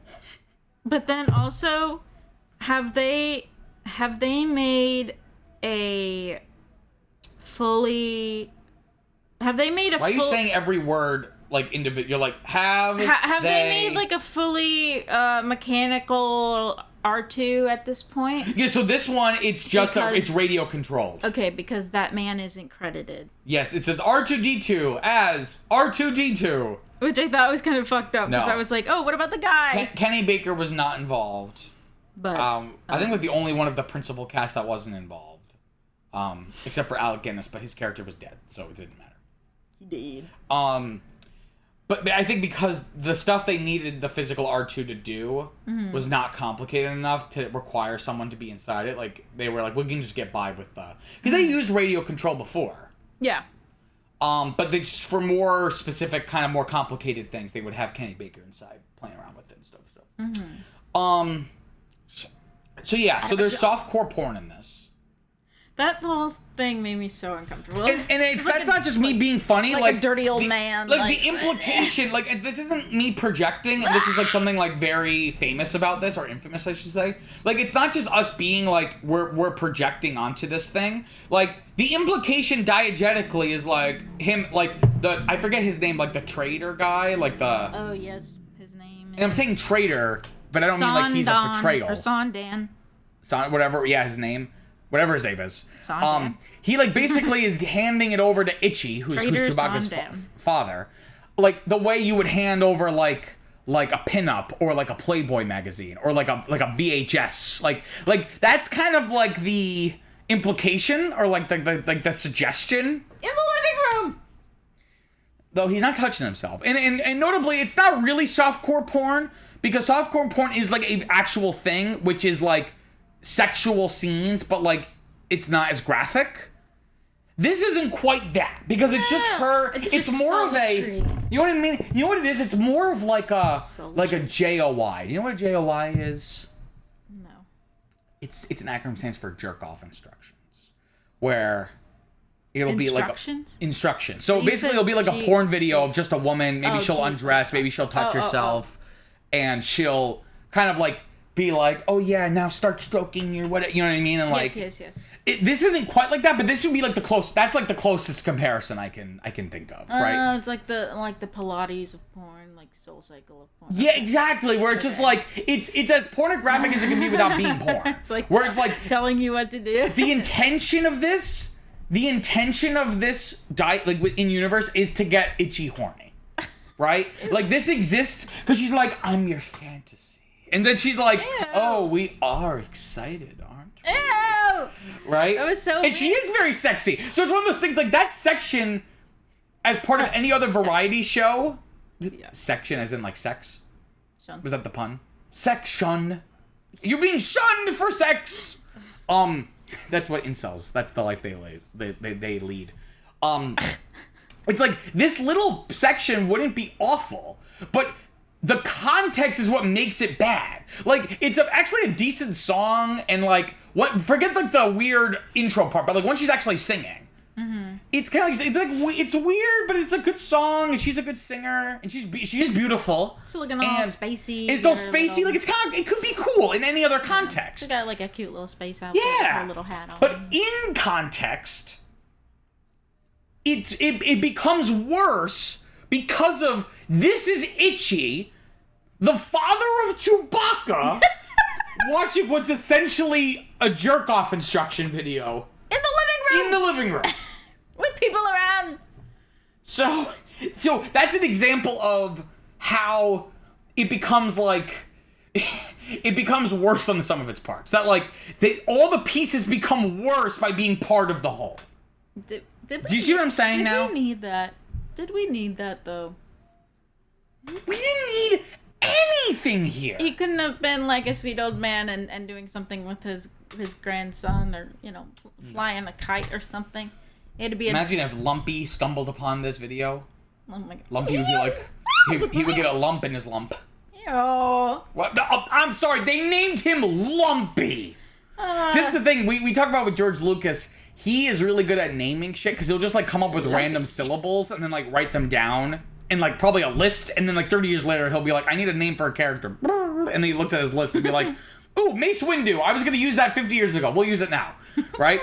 but then also, have they made a fully? Have they made a? Why are you saying every word like individual? You're like have they made like a fully mechanical R2 at this point? Yeah. So this one, it's just it's radio controlled. Okay, because that man isn't credited. Yes, it says R2D2 as R2D2. Which I thought was kind of fucked up because I was like, oh, what about the guy? Kenny Baker was not involved. But I think like the only one of the principal cast that wasn't involved, except for Alec Guinness, but his character was dead, so it didn't matter. He did. But I think because the stuff they needed the physical R2 to do was not complicated enough to require someone to be inside it. Like they were like, we can just get by with because they used radio control before. Yeah. But just for more specific, kind of more complicated things, they would have Kenny Baker inside playing around with it and stuff. So, so yeah, so there's softcore porn in this. That whole thing made me so uncomfortable. And that's not just me being funny. Like a dirty old man. Like the implication, like, and this isn't me projecting, and this is like something like very famous about this, or infamous, I should say. Like, it's not just us being like, we're projecting onto this thing. Like, the implication diegetically is like him, like I forget his name, like the trader guy, like the. Oh yes, his name. And I'm saying traitor, but I don't mean like he's a betrayal. Or Sondan. Whatever, yeah, his name. Whatever his name is. Sondan. He like basically is handing it over to Itchy, who's Chewbacca's father. Like the way you would hand over like a pinup or like a Playboy magazine or like a VHS. Like that's kind of like the implication or like the suggestion. In the living room! Though he's not touching himself. And notably, it's not really softcore porn, because softcore porn is like an actual thing, which is like sexual scenes, but like it's not as graphic. This isn't quite that, because it's just her. It's more of a. You know what I mean? You know what it is? It's more of like a JOI. Do you know what a JOI is? No. It's an acronym, stands for jerk off instructions, where it'll be like instructions. So basically, it'll be like a porn video of just a woman. Maybe she'll undress. Maybe she'll touch herself, and she'll kind of like be like, "Oh yeah, now start stroking your what?" You know what I mean? And like, yes. This isn't quite like that, but this would be like that's like the closest comparison I can think of, right? It's like the Pilates of porn, like Soul Cycle of porn. Yeah, exactly. Where it's just like it's as pornographic as it can be without being porn. It's like where it's like telling you what to do. The intention of this diet, like in universe, is to get Itchy horny, right? Like this exists because she's like, I'm your fantasy, and then she's like, ew. Oh, we are excited, aren't we? Ew! Right? That was so And weird. she is very sexy. So it's one of those things, like that section, as part of any other variety show, section as in like sex. Shun. Was that the pun? Section. You're being shunned for sex. That's what incels. That's the life they lead. It's like this little section wouldn't be awful, but the context is what makes it bad. Like it's actually a decent song, and like forget like the weird intro part, but like when she's actually singing, it's kind of like it's weird, but it's a good song, and she's a good singer, and she is beautiful. She's looking all spacey. It's all spacey. Like it's kind of, it could be cool in any other context. She's got like a cute little space outfit with her little hat on. But in context, it becomes worse because of this is Itchy, the father of Chewbacca, watching what's essentially a jerk-off instruction video. In the living room! With people around! So that's an example of how it becomes like... it becomes worse than the sum of its parts. That like, all the pieces become worse by being part of the whole. Do you see what I'm saying now? Did we need that? Did we need that, though? We didn't need anything here. He couldn't have been like a sweet old man and doing something with his grandson, or flying a kite or something. It had to be. Imagine if Lumpy stumbled upon this video. Oh my God. Lumpy would be like, he would get a lump in his lump. Ew. What? I'm sorry, they named him Lumpy. Since the thing we talked about with George Lucas, he is really good at naming shit because he'll just like come up with random syllables and then like write them down in like probably a list, and then like 30 years later he'll be like, I need a name for a character, and then he looks at his list and be like, ooh, Mace Windu, I was gonna use that 50 years ago, we'll use it now. Right?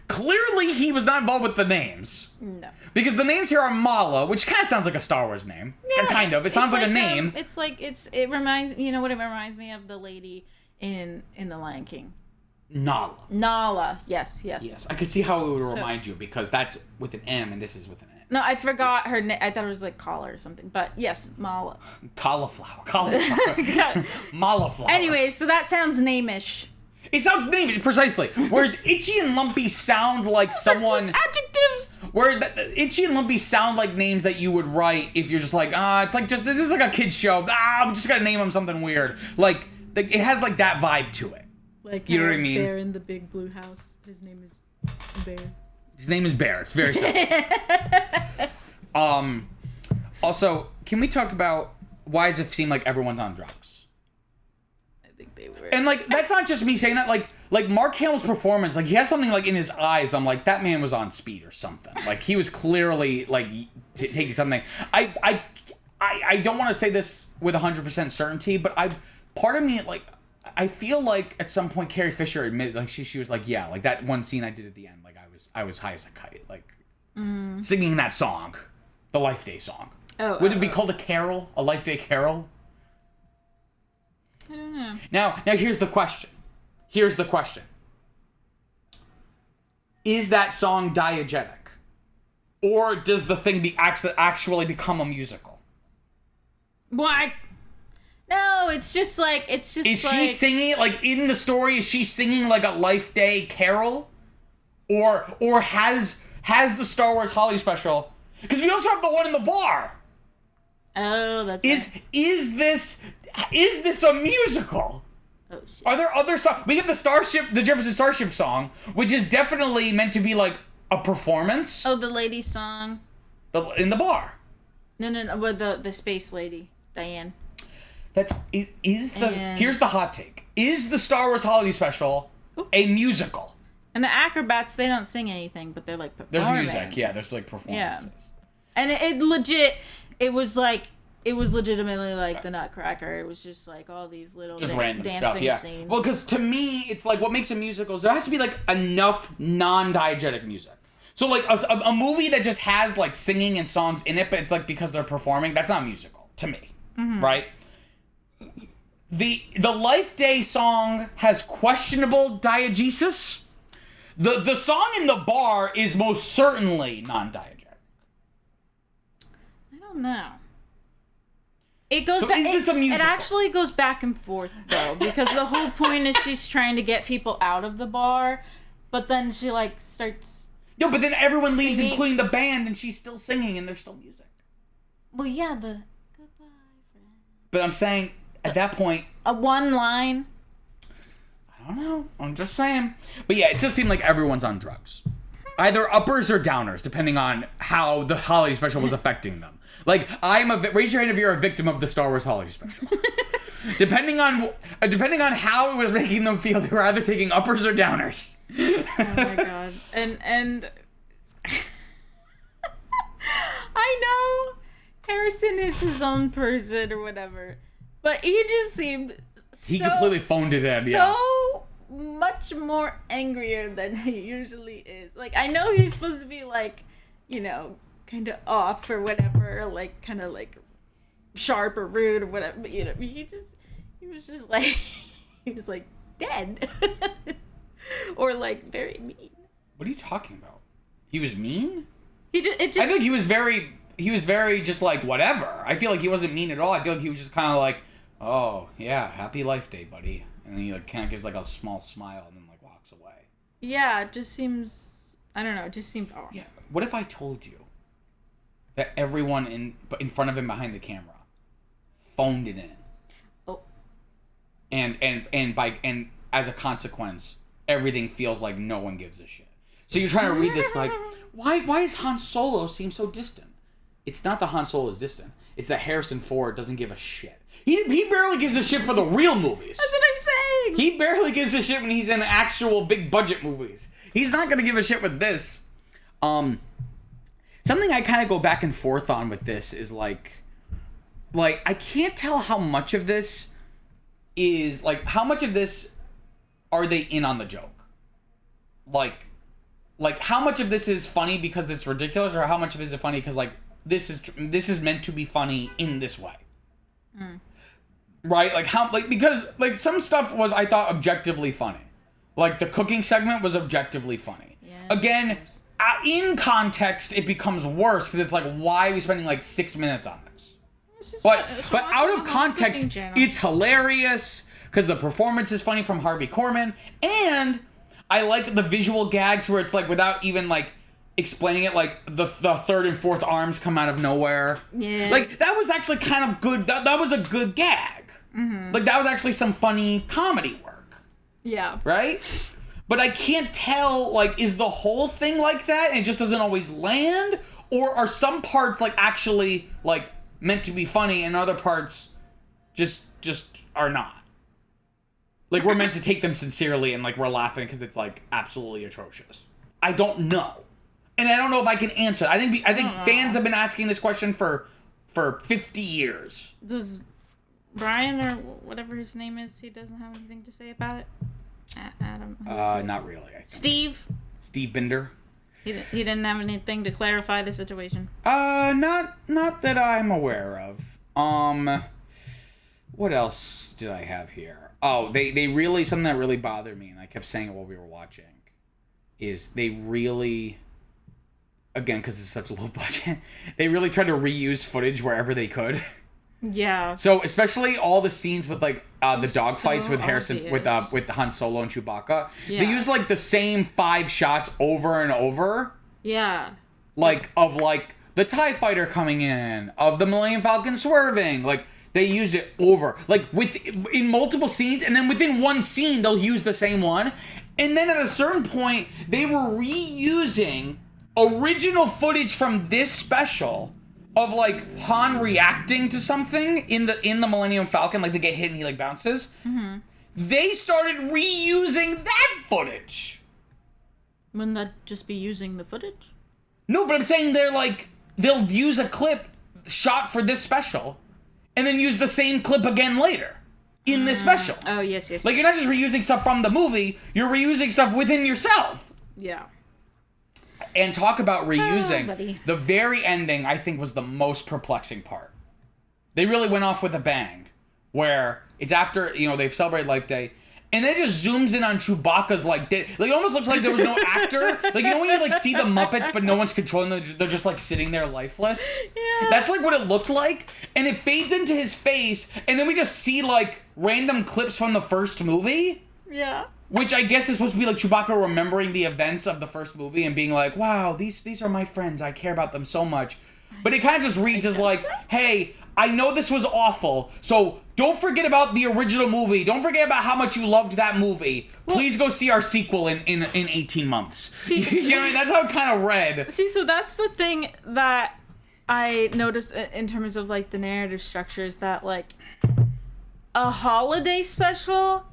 Clearly he was not involved with the names. No. Because the names here are Mala, which kind of sounds like a Star Wars name. Yeah, kind of. It sounds like a name. It reminds, you know what it reminds me of? The lady in The Lion King. Nala. Yes. I could see how it would remind you, because that's with an M and this is with an N. No, I forgot her name. I thought it was like Kala or something. But yes, Mala. Cauliflower. Malaflower. Anyway, so that sounds name-ish. It sounds name-ish, precisely. Whereas Itchy and Lumpy sound like someone... Just adjectives! Where Itchy and Lumpy sound like names that you would write if you're just like, it's like this is like a kid's show. I'm just gonna name him something weird. Like it has like that vibe to it. Like, you know what I mean? Bear in the Big Blue House. His name is Bear. His name is Bear. It's very simple. Also, can we talk about why does it seem like everyone's on drugs? I think they were. And like, that's not just me saying that. Like Mark Hamill's performance, like he has something like in his eyes. I'm like, that man was on speed or something. Like he was clearly like taking something. I don't want to say this with 100% certainty, but part of me like I feel like at some point Carrie Fisher admitted like she was like, yeah, like that one scene I did at the end, like I was high as a kite, like singing that song, the Life Day song. Would it be called a carol, a Life Day carol? I don't know. Now here's the question. Is that song diegetic? Or does the thing actually become a musical? What? No, it's just like... Is she singing it? Like, in the story, is she singing like a Life Day carol? Or has the Star Wars Holiday Special... Because we also have the one in the bar. Oh, that's Is this a musical? Oh, shit. Are there other songs? We have the Jefferson Starship song, which is definitely meant to be like a performance. Oh, the lady song. In the bar. No, with the space lady, Diane. Here's the hot take. Is the Star Wars Holiday Special a musical? And the acrobats, they don't sing anything, but they're like performing. There's music, yeah. There's like performances. Yeah. And it was legitimately like the Nutcracker. It was just like all these little random dancing stuff, yeah. scenes. Well, because to me, it's like what makes a musical is there has to be like enough non-diegetic music. So like a movie that just has like singing and songs in it, but it's like because they're performing, that's not musical to me, right? The Life Day song has questionable diegesis. The song in the bar is most certainly non-diegetic. I don't know. It goes so back. Is this a musical? It actually goes back and forth though, because the whole point is she's trying to get people out of the bar, but then she like starts. No, but then everyone leaves, singing. including the band, and she's still singing, and there's still music. Well, yeah, the goodbye friend. But I'm saying at that point, A one line. I don't know. I'm just saying. But yeah, it just seemed like everyone's on drugs. Either uppers or downers, depending on how the holiday special was affecting them. Like, raise your hand if you're a victim of the Star Wars holiday special. depending on how it was making them feel, they were either taking uppers or downers. Oh my god. And I know Harrison is his own person or whatever, but he just seemed He completely phoned it in, so much more angrier than he usually is. Like, I know he's supposed to be like, you know, kind of off or whatever, like kind of like sharp or rude or whatever, but you know, he was like dead. Or like very mean. What are you talking about? He was mean? I think he was very just like whatever. I feel like he wasn't mean at all. I feel like he was just kind of like, oh yeah, happy Life Day, buddy. And then he like kind of gives like a small smile and then like walks away. Yeah, it just seems, I don't know, it just seemed off. Yeah. What if I told you that everyone in front of him behind the camera phoned it in? Oh. And as a consequence, everything feels like no one gives a shit. So you're trying to read this like, why does Han Solo seem so distant? It's not that Han Solo is distant. It's that Harrison Ford doesn't give a shit. He barely gives a shit for the real movies. That's what I'm saying. He barely gives a shit when he's in actual big budget movies. He's not gonna give a shit with this. Something I kind of go back and forth on with this is like I can't tell how much of this is like how much of this are they in on the joke? Like how much of this is funny because it's ridiculous, or how much of it is funny because like this is meant to be funny in this way, right? Because some stuff was, I thought, objectively funny, like the cooking segment was objectively funny. Yeah, again, in context, it becomes worse because it's like, why are we spending like 6 minutes on this? But out of context, it's hilarious because the performance is funny from Harvey Korman, and I like the visual gags where it's like without even like explaining it, like the third and fourth arms come out of nowhere. Yeah. Like that was actually kind of good. That was a good gag. Mm-hmm. Like that was actually some funny comedy work. Yeah. Right? But I can't tell, like, is the whole thing like that and it just doesn't always land? Or are some parts, like, actually, like, meant to be funny and other parts just are not? Like, we're meant to take them sincerely and, like, we're laughing because it's, like, absolutely atrocious. I don't know. And I don't know if I can answer. I think fans have been asking this question for 50 years. Does Brian, or whatever his name is, he doesn't have anything to say about it? Adam? Not really, I think. Steve Binder? He didn't have anything to clarify the situation? Not that I'm aware of. What else did I have here? Oh, they really, something that really bothered me, and I kept saying it while we were watching, is they really, again, because it's such a low budget, they really tried to reuse footage wherever they could. Yeah. So especially all the scenes with like the dog fights with Harrison, obvious. with Han Solo and Chewbacca, Yeah. they use like the same 5 shots over and over. Yeah. Like of like the TIE fighter coming in, of the Millennium Falcon swerving, like they used it over, like in multiple scenes, and then within one scene they'll use the same one, and then at a certain point they were reusing original footage from this special of like Han reacting to something in the Millennium Falcon, like they get hit and he like bounces. Mm-hmm. They started reusing that footage. Wouldn't that just be using the footage? No, but I'm saying they'll use a clip shot for this special, and then use the same clip again later in this special. Oh yes. Like you're not just reusing stuff from the movie; you're reusing stuff within yourself. Yeah. And talk about reusing. Buddy. The very ending, I think, was the most perplexing part. They really went off with a bang, where it's after, they've celebrated Life Day, and then it just zooms in on Chewbacca's, like it almost looks like there was no actor. Like, when you, like, see the Muppets, but no one's controlling them, they're just, like, sitting there lifeless? Yeah. That's, like, what it looked like, and it fades into his face, and then we just see, like, random clips from the first movie. Yeah. Which I guess is supposed to be like Chewbacca remembering the events of the first movie and being like, wow, these are my friends. I care about them so much. But it kind of just reads as like, hey, I know this was awful, so don't forget about the original movie. Don't forget about how much you loved that movie. Please go see our sequel in 18 months. See, you know what I mean? That's how it kind of read. See, so that's the thing that I noticed in terms of like the narrative structure is that like a holiday special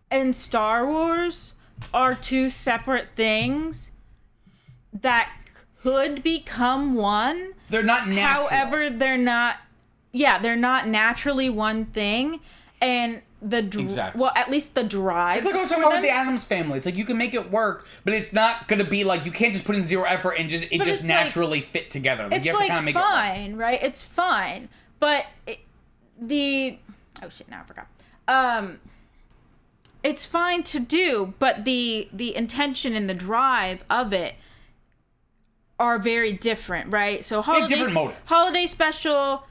and Star Wars are two separate things that could become one. They're not natural. However, they're not naturally one thing. And Exactly. well, at least the drive. It's like I was talking about with the Addams Family. It's like you can make it work, but it's not going to be like, you can't just put in zero effort and it just naturally fit together. Like, It's you have like to kind of make fine, it work. right? It's fine. But oh shit, now I forgot. It's fine to do, but the intention and the drive of it are very different, right? So different motives. Holiday special,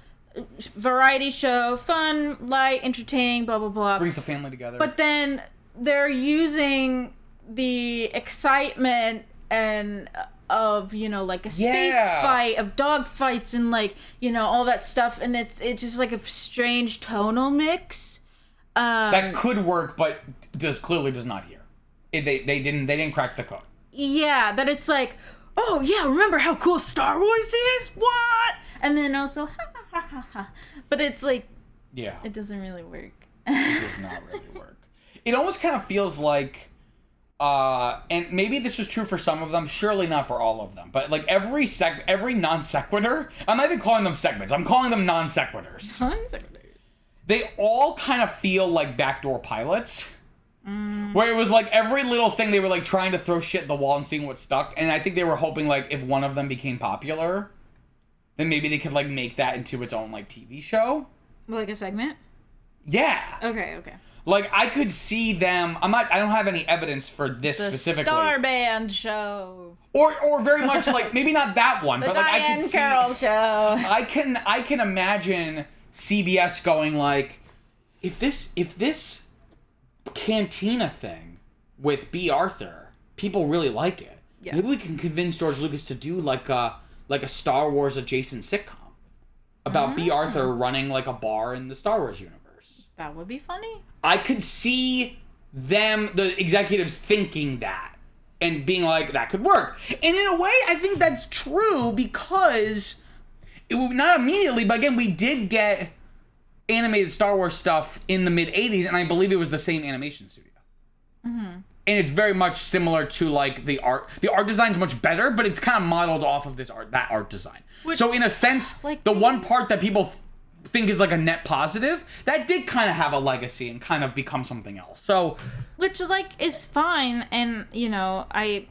variety show, fun, light, entertaining, blah blah blah. Brings the family together. But then they're using the excitement and of like a space fight, of dog fights and like all that stuff, and it's just like a strange tonal mix. That could work, but clearly does not here. They didn't crack the code. Yeah, that it's like, oh yeah, remember how cool Star Wars is? What? And then also, ha ha ha ha ha. But it's like, yeah, it doesn't really work. It does not really work. It almost kind of feels like, and maybe this was true for some of them, surely not for all of them, but like every non sequitur, I'm not even calling them segments, I'm calling them non sequiturs. They all kind of feel like backdoor pilots. Where it was like every little thing they were like trying to throw shit at the wall and seeing what stuck. And I think they were hoping like if one of them became popular, then maybe they could like make that into its own like TV show. Like a segment? Yeah. Okay. Like I could see them. I don't have any evidence for this specifically. Star Band show. Or very much like maybe not that one, The but like Diane I could see. Carroll show. I can imagine CBS going like, if this cantina thing with B. Arthur, people really like it. Yeah. Maybe we can convince George Lucas to do like a Star Wars adjacent sitcom about B. Arthur running like a bar in the Star Wars universe. That would be funny. I could see the executives thinking that and being like, that could work. And in a way, I think that's true because not immediately, but again, we did get animated Star Wars stuff in the mid-'80s, and I believe it was the same animation studio. Mm-hmm. And it's very much similar to like the art. The art design's much better, but it's kind of modeled off of that art design. So in a sense, like the one part that people think is like a net positive, that did kind of have a legacy and kind of become something else. So, which is like is fine, and you know, maybe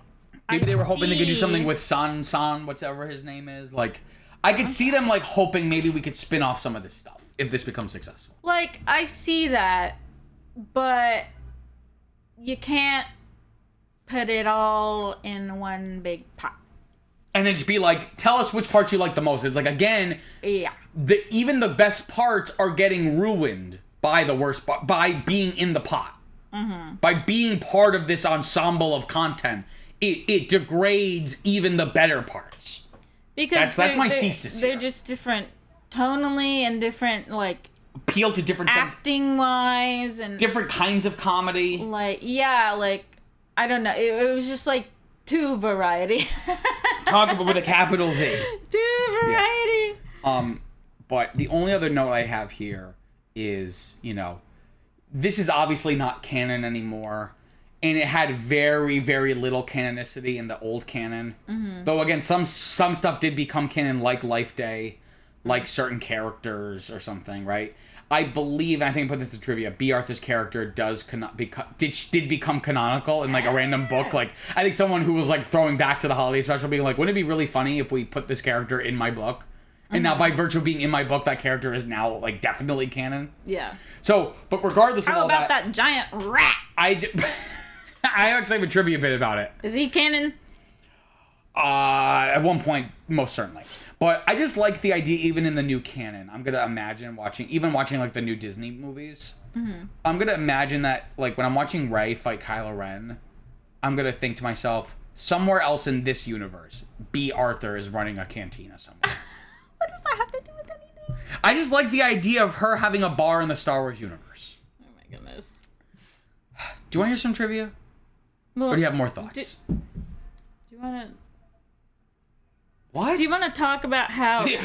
they were hoping they could do something with San, whatever his name is. Like, I could see them like hoping maybe we could spin off some of this stuff if this becomes successful. Like, I see that, but you can't put it all in one big pot. And then just be like, tell us which parts you like the most. It's like, again, even the best parts are getting ruined by the worst part, by being in the pot. Mm-hmm. By being part of this ensemble of content, it degrades even the better parts. Because that's my thesis They're here. just different tonally and different, like, appeal to different acting wise and different kinds of comedy. Like, yeah, like, I don't know. It was just like too variety. Talk about with a capital V. Too variety. Yeah. But the only other note I have here is, you know, this is obviously not canon anymore. And it had very, very little canonicity in the old canon. Mm-hmm. Though, again, some stuff did become canon, like Life Day, like certain characters or something, right? I believe, and I think I put this in trivia, B. Arthur's character did become canonical in like a random book. Like, I think someone who was like throwing back to the holiday special being like, wouldn't it be really funny if we put this character in my book? And now by virtue of being in my book, that character is now like definitely canon. Yeah. So, but regardless of all that. How about that giant rat? I actually have a trivia bit about it. Is he canon? At one point, most certainly. But I just like the idea, even in the new canon. I'm gonna imagine watching like the new Disney movies. Mm-hmm. I'm gonna imagine that, like, when I'm watching Rey fight Kylo Ren, I'm gonna think to myself, somewhere else in this universe, B. Arthur is running a cantina somewhere. What does that have to do with anything? I just like the idea of her having a bar in the Star Wars universe. Oh my goodness. Do you want to hear some trivia? Well, or do you have more thoughts? Do you want to... What? Do you want to talk about how... Do you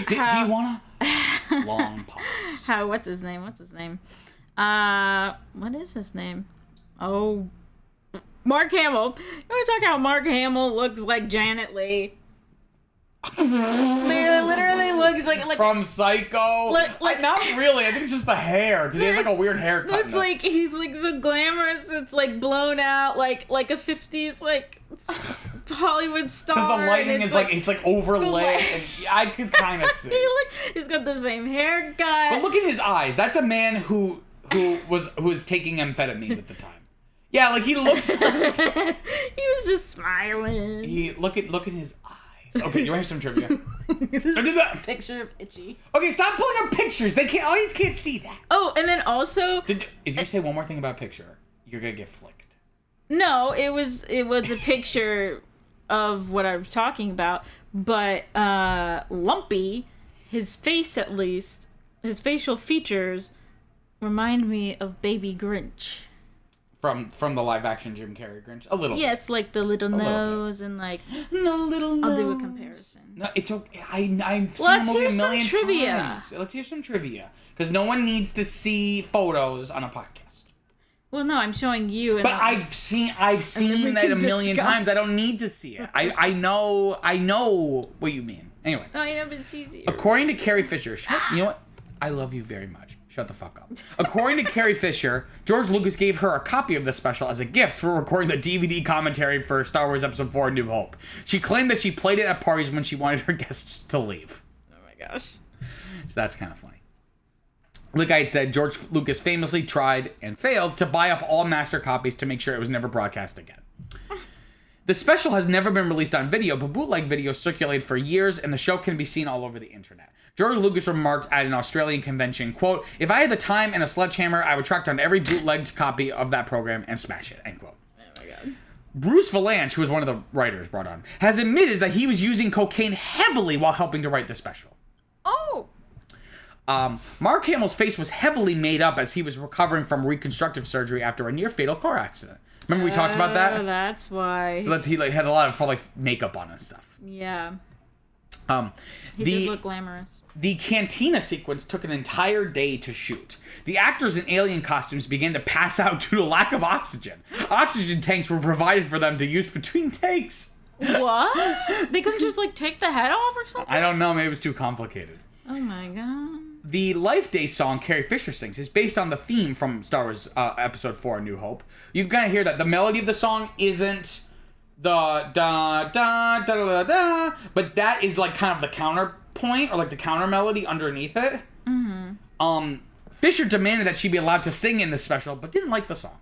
want to... Long pause. What's his name? What is his name? Oh... Mark Hamill. You want to talk how Mark Hamill looks like Janet Leigh? Literally looks like from Psycho. Not really. I think it's just the hair because he has like a weird haircut. It's like he's like so glamorous. It's like blown out, like a 50s like Hollywood star. Because the lighting is like it's like overlaid. And I could kind of see. He's got the same haircut. But look at his eyes. That's a man who was taking amphetamines at the time. Yeah, like he looks. Like, he was just smiling. Look at his eyes. Okay, you want to hear some trivia? Picture of Itchy. Okay, stop pulling up pictures. Audience can't see that. Oh, and then also, if you say one more thing about a picture, you're gonna get flicked. No, it was a picture of what I was talking about, but Lumpy, his face at least, his facial features remind me of Baby Grinch. From the live action Jim Carrey Grinch, a little. Yes, bit. Like the little nose and like the little nose. I'll do a comparison. No, it's okay. I've seen the movie a million trivia. times. Let's hear some trivia because no one needs to see photos on a podcast. Well, no, I'm showing you. And but I've seen that a million times. I don't need to see it. I know what you mean. Anyway. No, I know, but it's easier. According to Carrie Fisher, you know what? I love you very much. Shut the fuck up. According to Carrie Fisher, George Lucas gave her a copy of the special as a gift for recording the DVD commentary for Star Wars Episode 4: A New Hope. She claimed that she played it at parties when she wanted her guests to leave. Oh my gosh. So that's kind of funny. Like I had said, George Lucas famously tried and failed to buy up all master copies to make sure it was never broadcast again. The special has never been released on video, but bootleg videos circulated for years, and the show can be seen all over the internet. George Lucas remarked at an Australian convention, quote, "If I had the time and a sledgehammer, I would track down every bootlegged copy of that program and smash it," end quote. Oh my god. Bruce Vilanch, who was one of the writers brought on, has admitted that he was using cocaine heavily while helping to write the special. Oh! Mark Hamill's face was heavily made up as he was recovering from reconstructive surgery after a near-fatal car accident. Remember we talked about that? That's why. So he had a lot of probably makeup on and stuff. Yeah. He The did look glamorous. The cantina sequence took an entire day to shoot. The actors in alien costumes began to pass out due to lack of oxygen. Oxygen tanks were provided for them to use between takes. What? They couldn't just, like, take the head off or something? I don't know. Maybe it was too complicated. Oh, my God. The Life Day song Carrie Fisher sings is based on the theme from Star Wars Episode 4, A New Hope. You can kind of hear that. The melody of the song isn't the da da da da da, but that is like kind of the counterpoint or like the counter melody underneath it. Mm-hmm. Fisher demanded that she be allowed to sing in this special, but didn't like the song.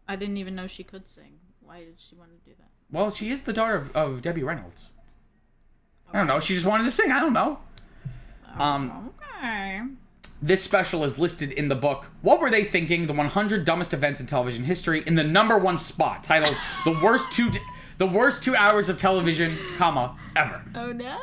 I didn't even know she could sing. Why did she want to do that? Well, she is the daughter of Debbie Reynolds. I don't know. She just wanted to sing. I don't know. Okay. This special is listed in the book What Were They Thinking? The 100 Dumbest Events in Television History in the #1 spot, titled The Worst 2 Hours of Television, ever. Oh no.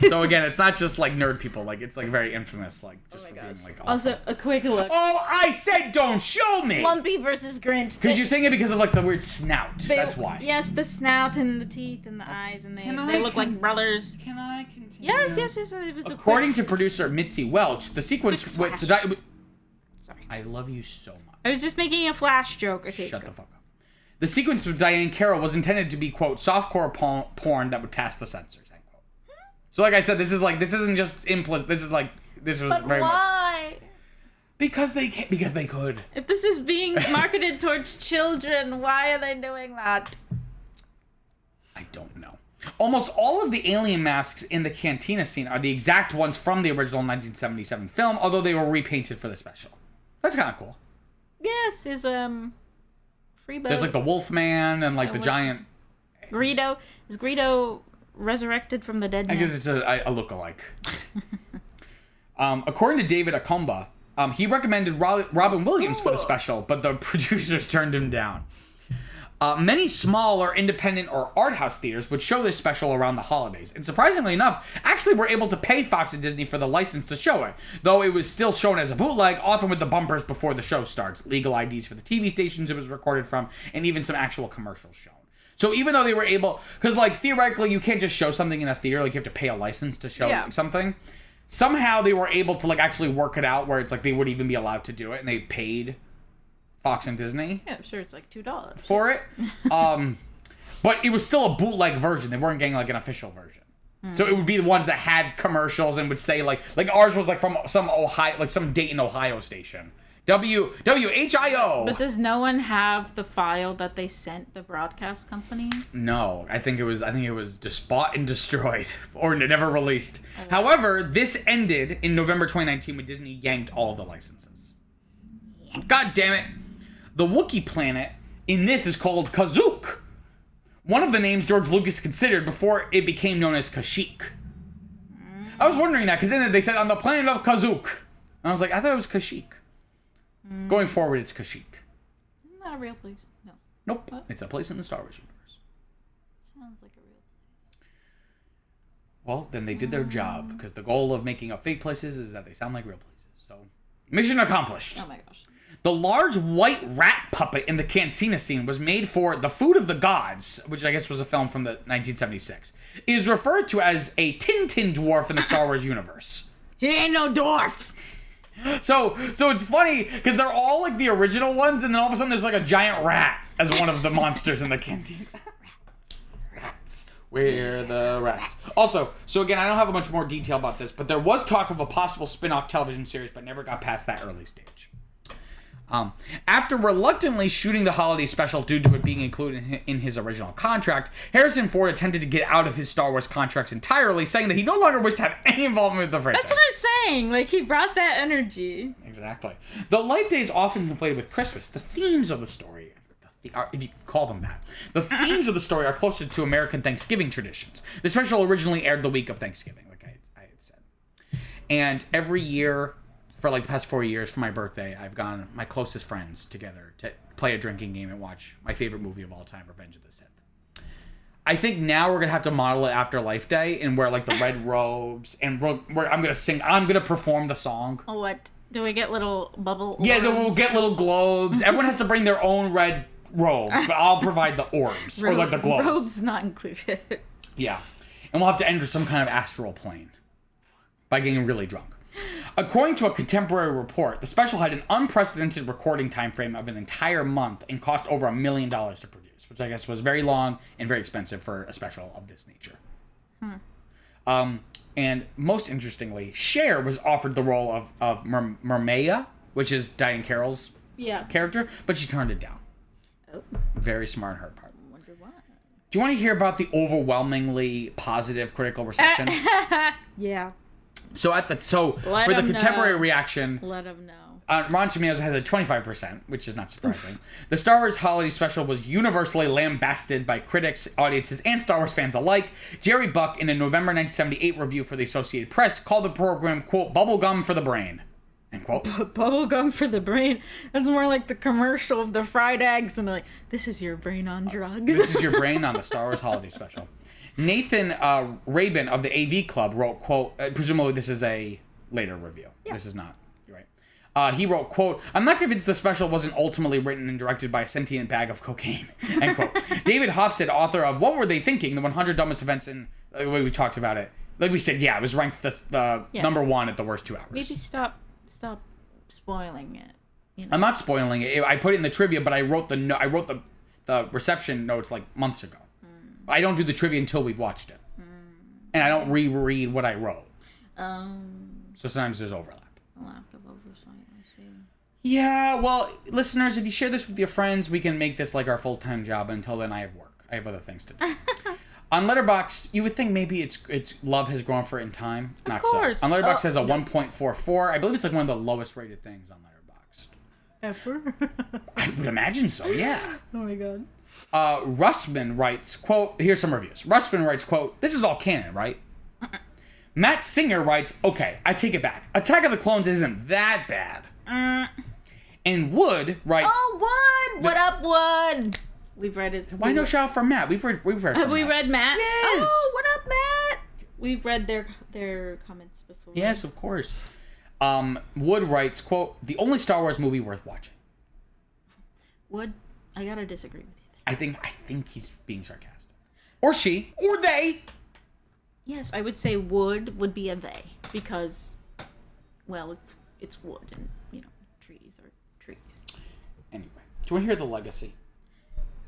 So again, it's not just like nerd people, like it's like very infamous, like just for being like awful. Also, a quick look. Oh, I said don't show me! Lumpy versus Grinch. Because you're saying it because of like the weird snout. That's why. Yes, the snout and the teeth and the eyes and they look like brothers. Can I continue? Yes. It was According to producer Mitzie Welch, the sequence with the Sorry. I love you so much. I was just making a flash joke. Okay, Shut the fuck up. The sequence with Diane Carroll was intended to be, quote, softcore porn that would pass the censors, end quote. So like I said, this isn't just implicit. This was very why? much. Because they could. If this is being marketed towards children, why are they doing that? I don't know. Almost all of the alien masks in the cantina scene are the exact ones from the original 1977 film, although they were repainted for the special. That's kind of cool. Yes, is Freeboat. There's like the Wolfman and like the giant. Greedo. Is Greedo resurrected from the dead now? I guess it's a lookalike. According to David Akomba, he recommended Robin Williams for the special, but the producers turned him down. Many small or independent or art house theaters would show this special around the holidays, and surprisingly enough, actually were able to pay Fox and Disney for the license to show it, though it was still shown as a bootleg, often with the bumpers before the show starts, legal IDs for the TV stations it was recorded from, and even some actual commercials shown. So even though they were able, because like theoretically you can't just show something in a theater, like you have to pay a license to show something, somehow they were able to like actually work it out where it's like they would even be allowed to do it, and they paid Fox and Disney. Yeah, I'm sure it's like $2 for it. But it was still a bootleg version. They weren't getting like an official version. So it would be the ones that had commercials and would say like ours was like from some Ohio, like some Dayton, Ohio station. WHIO. But does no one have the file that they sent the broadcast companies? No, I think it was just bought and destroyed or never released. However, this ended in November 2019 when Disney yanked all of the licenses. God damn it. The Wookiee planet in this is called Kashyyyk, one of the names George Lucas considered before it became known as Kashyyyk. I was wondering that because then they said on the planet of Kashyyyk. And I was like, I thought it was Kashyyyk. Going forward, it's Kashyyyk. Isn't that a real place? No. Nope. What? It's a place in the Star Wars universe. Sounds like a real place. Well, then they did their job because the goal of making up fake places is that they sound like real places. So, mission accomplished. Oh my gosh. The large white rat puppet in the cantina scene was made for The Food of the Gods, which I guess was a film from the 1976. It is referred to as a Tintin dwarf in the Star Wars universe. He ain't no dwarf! So it's funny because they're all like the original ones, and then all of a sudden there's like a giant rat as one of the monsters in the canteen. Rats. We're the rats. Also, so again, I don't have much more detail about this, but there was talk of a possible spin-off television series, but never got past that early stage. After reluctantly shooting the holiday special due to it being included in his original contract, Harrison Ford attempted to get out of his Star Wars contracts entirely, saying that he no longer wished to have any involvement with the franchise. That's what I'm saying. Like, he brought that energy. Exactly. Though Life Day is often conflated with Christmas, the themes of the story, if you could call them that, the themes of the story are closer to American Thanksgiving traditions. The special originally aired the week of Thanksgiving, like I had said. And every year, for like the past 4 years, for my birthday, I've gone my closest friends together to play a drinking game and watch my favorite movie of all time, Revenge of the Sith. I think now we're gonna have to model it after Life Day and wear like the red robes, and I'm gonna perform the song. Oh, what? Do we get little bubble orbs? Yeah, then we'll get little globes. Everyone has to bring their own red robes, but I'll provide the orbs or like the globes. Robes not included. Yeah, and we'll have to enter some kind of astral plane by getting really drunk. According to a contemporary report, the special had an unprecedented recording time frame of an entire month and cost over $1 million to produce, which I guess was very long and very expensive for a special of this nature. And most interestingly, Cher was offered the role of Mermea, which is Diane Carroll's character, but she turned it down. Oh. Very smart on her part. I wonder why. Do you want to hear about the overwhelmingly positive critical reception? Yeah. So for the contemporary reaction, let them know. Rotten Tomatoes has a 25%, which is not surprising. The Star Wars Holiday Special was universally lambasted by critics, audiences, and Star Wars fans alike. Jerry Buck, in a November 1978 review for the Associated Press, called the program, quote, "bubblegum for the brain," end quote. Bubblegum for the brain. That's more like the commercial of the fried eggs, and like, this is your brain on drugs. This is your brain on the Star Wars Holiday Special. Nathan Rabin of the AV Club wrote, quote, presumably this is a later review. Yeah. This is not, you're right. He wrote, quote, "I'm not convinced the special wasn't ultimately written and directed by a sentient bag of cocaine," end quote. David Hofstede, author of What Were They Thinking? The 100 Dumbest Events in, the way we talked about it. Like we said, yeah, it was ranked the number one at the worst 2 hours. Maybe stop spoiling it. You know? I'm not spoiling it. I put it in the trivia, but I wrote the reception notes like months ago. I don't do the trivia until we've watched it. And I don't reread what I wrote. So sometimes there's overlap. A lack of oversight, I see. Yeah, well, listeners, if you share this with your friends, we can make this like our full-time job. Until then, I have work. I have other things to do. On Letterboxd, you would think maybe it's love has grown for it in time. Not of course. So. On Letterboxd, has a 1.44. I believe it's like one of the lowest rated things on Letterboxd. Ever? I would imagine so, yeah. Oh my god. Russman writes, quote, here's some reviews. Russman writes, quote, "This is all canon, right?" Matt Singer writes, "Okay, I take it back. Attack of the Clones isn't that bad." And Wood writes... Oh, Wood! What up, Wood? We've read his... Why no shout out from Matt? We've read Have we read Matt? Yes! Oh, what up, Matt? We've read their comments before. Yes, of course. Wood writes, quote, "The only Star Wars movie worth watching." Wood, I gotta disagree with you. I think he's being sarcastic. Or she. Or they. Yes, I would say would be a they. Because, well, it's wood and, you know, trees are trees. Anyway, do you want to hear the legacy?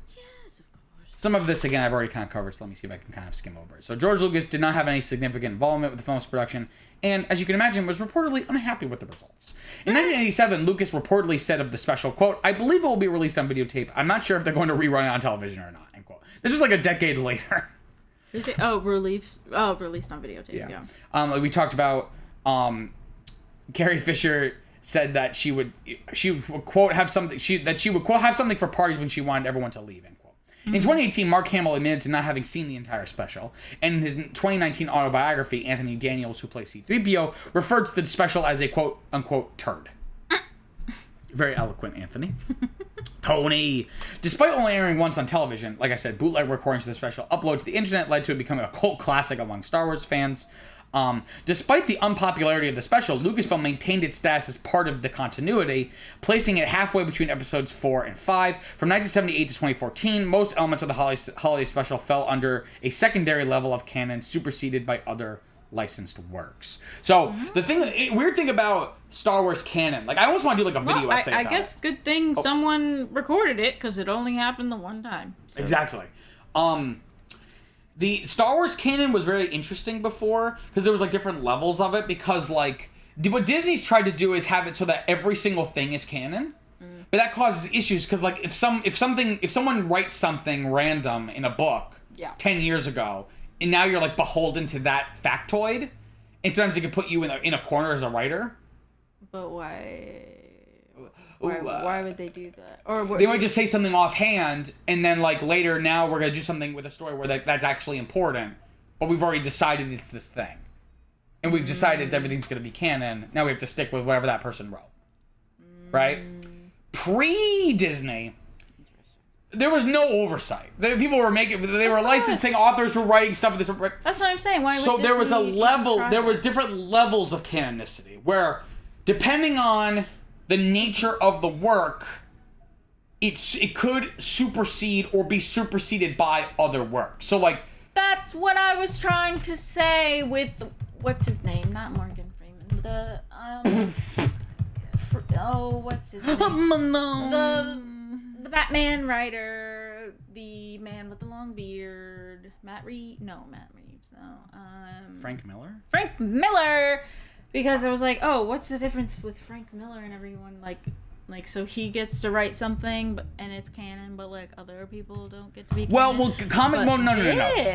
Yes, of course. Some of this, again, I've already kind of covered, so let me see if I can kind of skim over it. So George Lucas did not have any significant involvement with the film's production, and, as you can imagine, was reportedly unhappy with the results. In 1987, Lucas reportedly said of the special, quote, "I believe it will be released on videotape. I'm not sure if they're going to rerun it on television or not," end quote. This was like a decade later. Released on videotape, yeah. Like we talked about, Carrie Fisher said that she would quote have something have something for parties when she wanted everyone to leave, end quote. In 2018, Mark Hamill admitted to not having seen the entire special, and in his 2019 autobiography, Anthony Daniels, who plays C-3PO, referred to the special as a quote-unquote turd. Very eloquent, Anthony. Tony! Despite only airing once on television, like I said, bootleg recordings of the special upload to the internet led to it becoming a cult classic among Star Wars fans. Despite the unpopularity of the special, Lucasfilm maintained its status as part of the continuity, placing it halfway between episodes 4 and 5. From 1978 to 2014, most elements of the holiday special fell under a secondary level of canon, superseded by other licensed works. So, weird thing about Star Wars canon, like I almost want to do like a video essay about I guess good thing someone recorded it, because it only happened the one time. So. Exactly. The Star Wars canon was very interesting before, because there was like different levels of it, because like what Disney's tried to do is have it so that every single thing is canon. But that causes issues, because like if someone writes something random in a book 10 years ago, and now you're like beholden to that factoid, and sometimes it can put you in a corner as a writer. But why? Why would they do that? Or they might just say something offhand, and then like later, now we're gonna do something with a story where that's actually important, but we've already decided it's this thing, and we've decided everything's gonna be canon. Now we have to stick with whatever that person wrote, right? Pre-Disney, There was no oversight. People were they were licensing, authors were writing stuff. That's what I'm saying. Why would so there was a Disney level, try there was that? different levels of canonicity, where depending on the nature of the work, it could supersede or be superseded by other work. So like... That's what I was trying to say with, what's his name? Not Morgan Freeman. What's his name? The Batman writer, the man with the long beard, Matt Reeves. No. Frank Miller? Frank Miller! Because I was like, oh, what's the difference with Frank Miller and everyone? Like so he gets to write something, and it's canon, but like other people don't get to be canon. Well, no.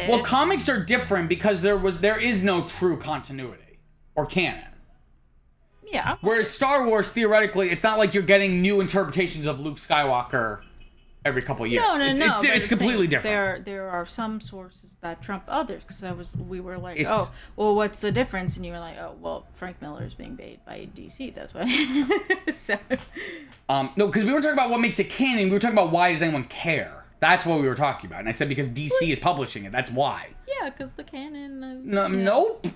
Well, comics are different because there is no true continuity or canon. Yeah. Whereas Star Wars, theoretically, it's not like you're getting new interpretations of Luke Skywalker every couple of years. No. It's completely different. There are some sources that trump others, because we were like, oh, well, what's the difference? And you were like, oh, well, Frank Miller is being paid by DC. That's why. So. No, because we were talking about what makes it canon. We were talking about why does anyone care? That's what we were talking about. And I said because DC is publishing it. That's why. Yeah, because the canon. Nope.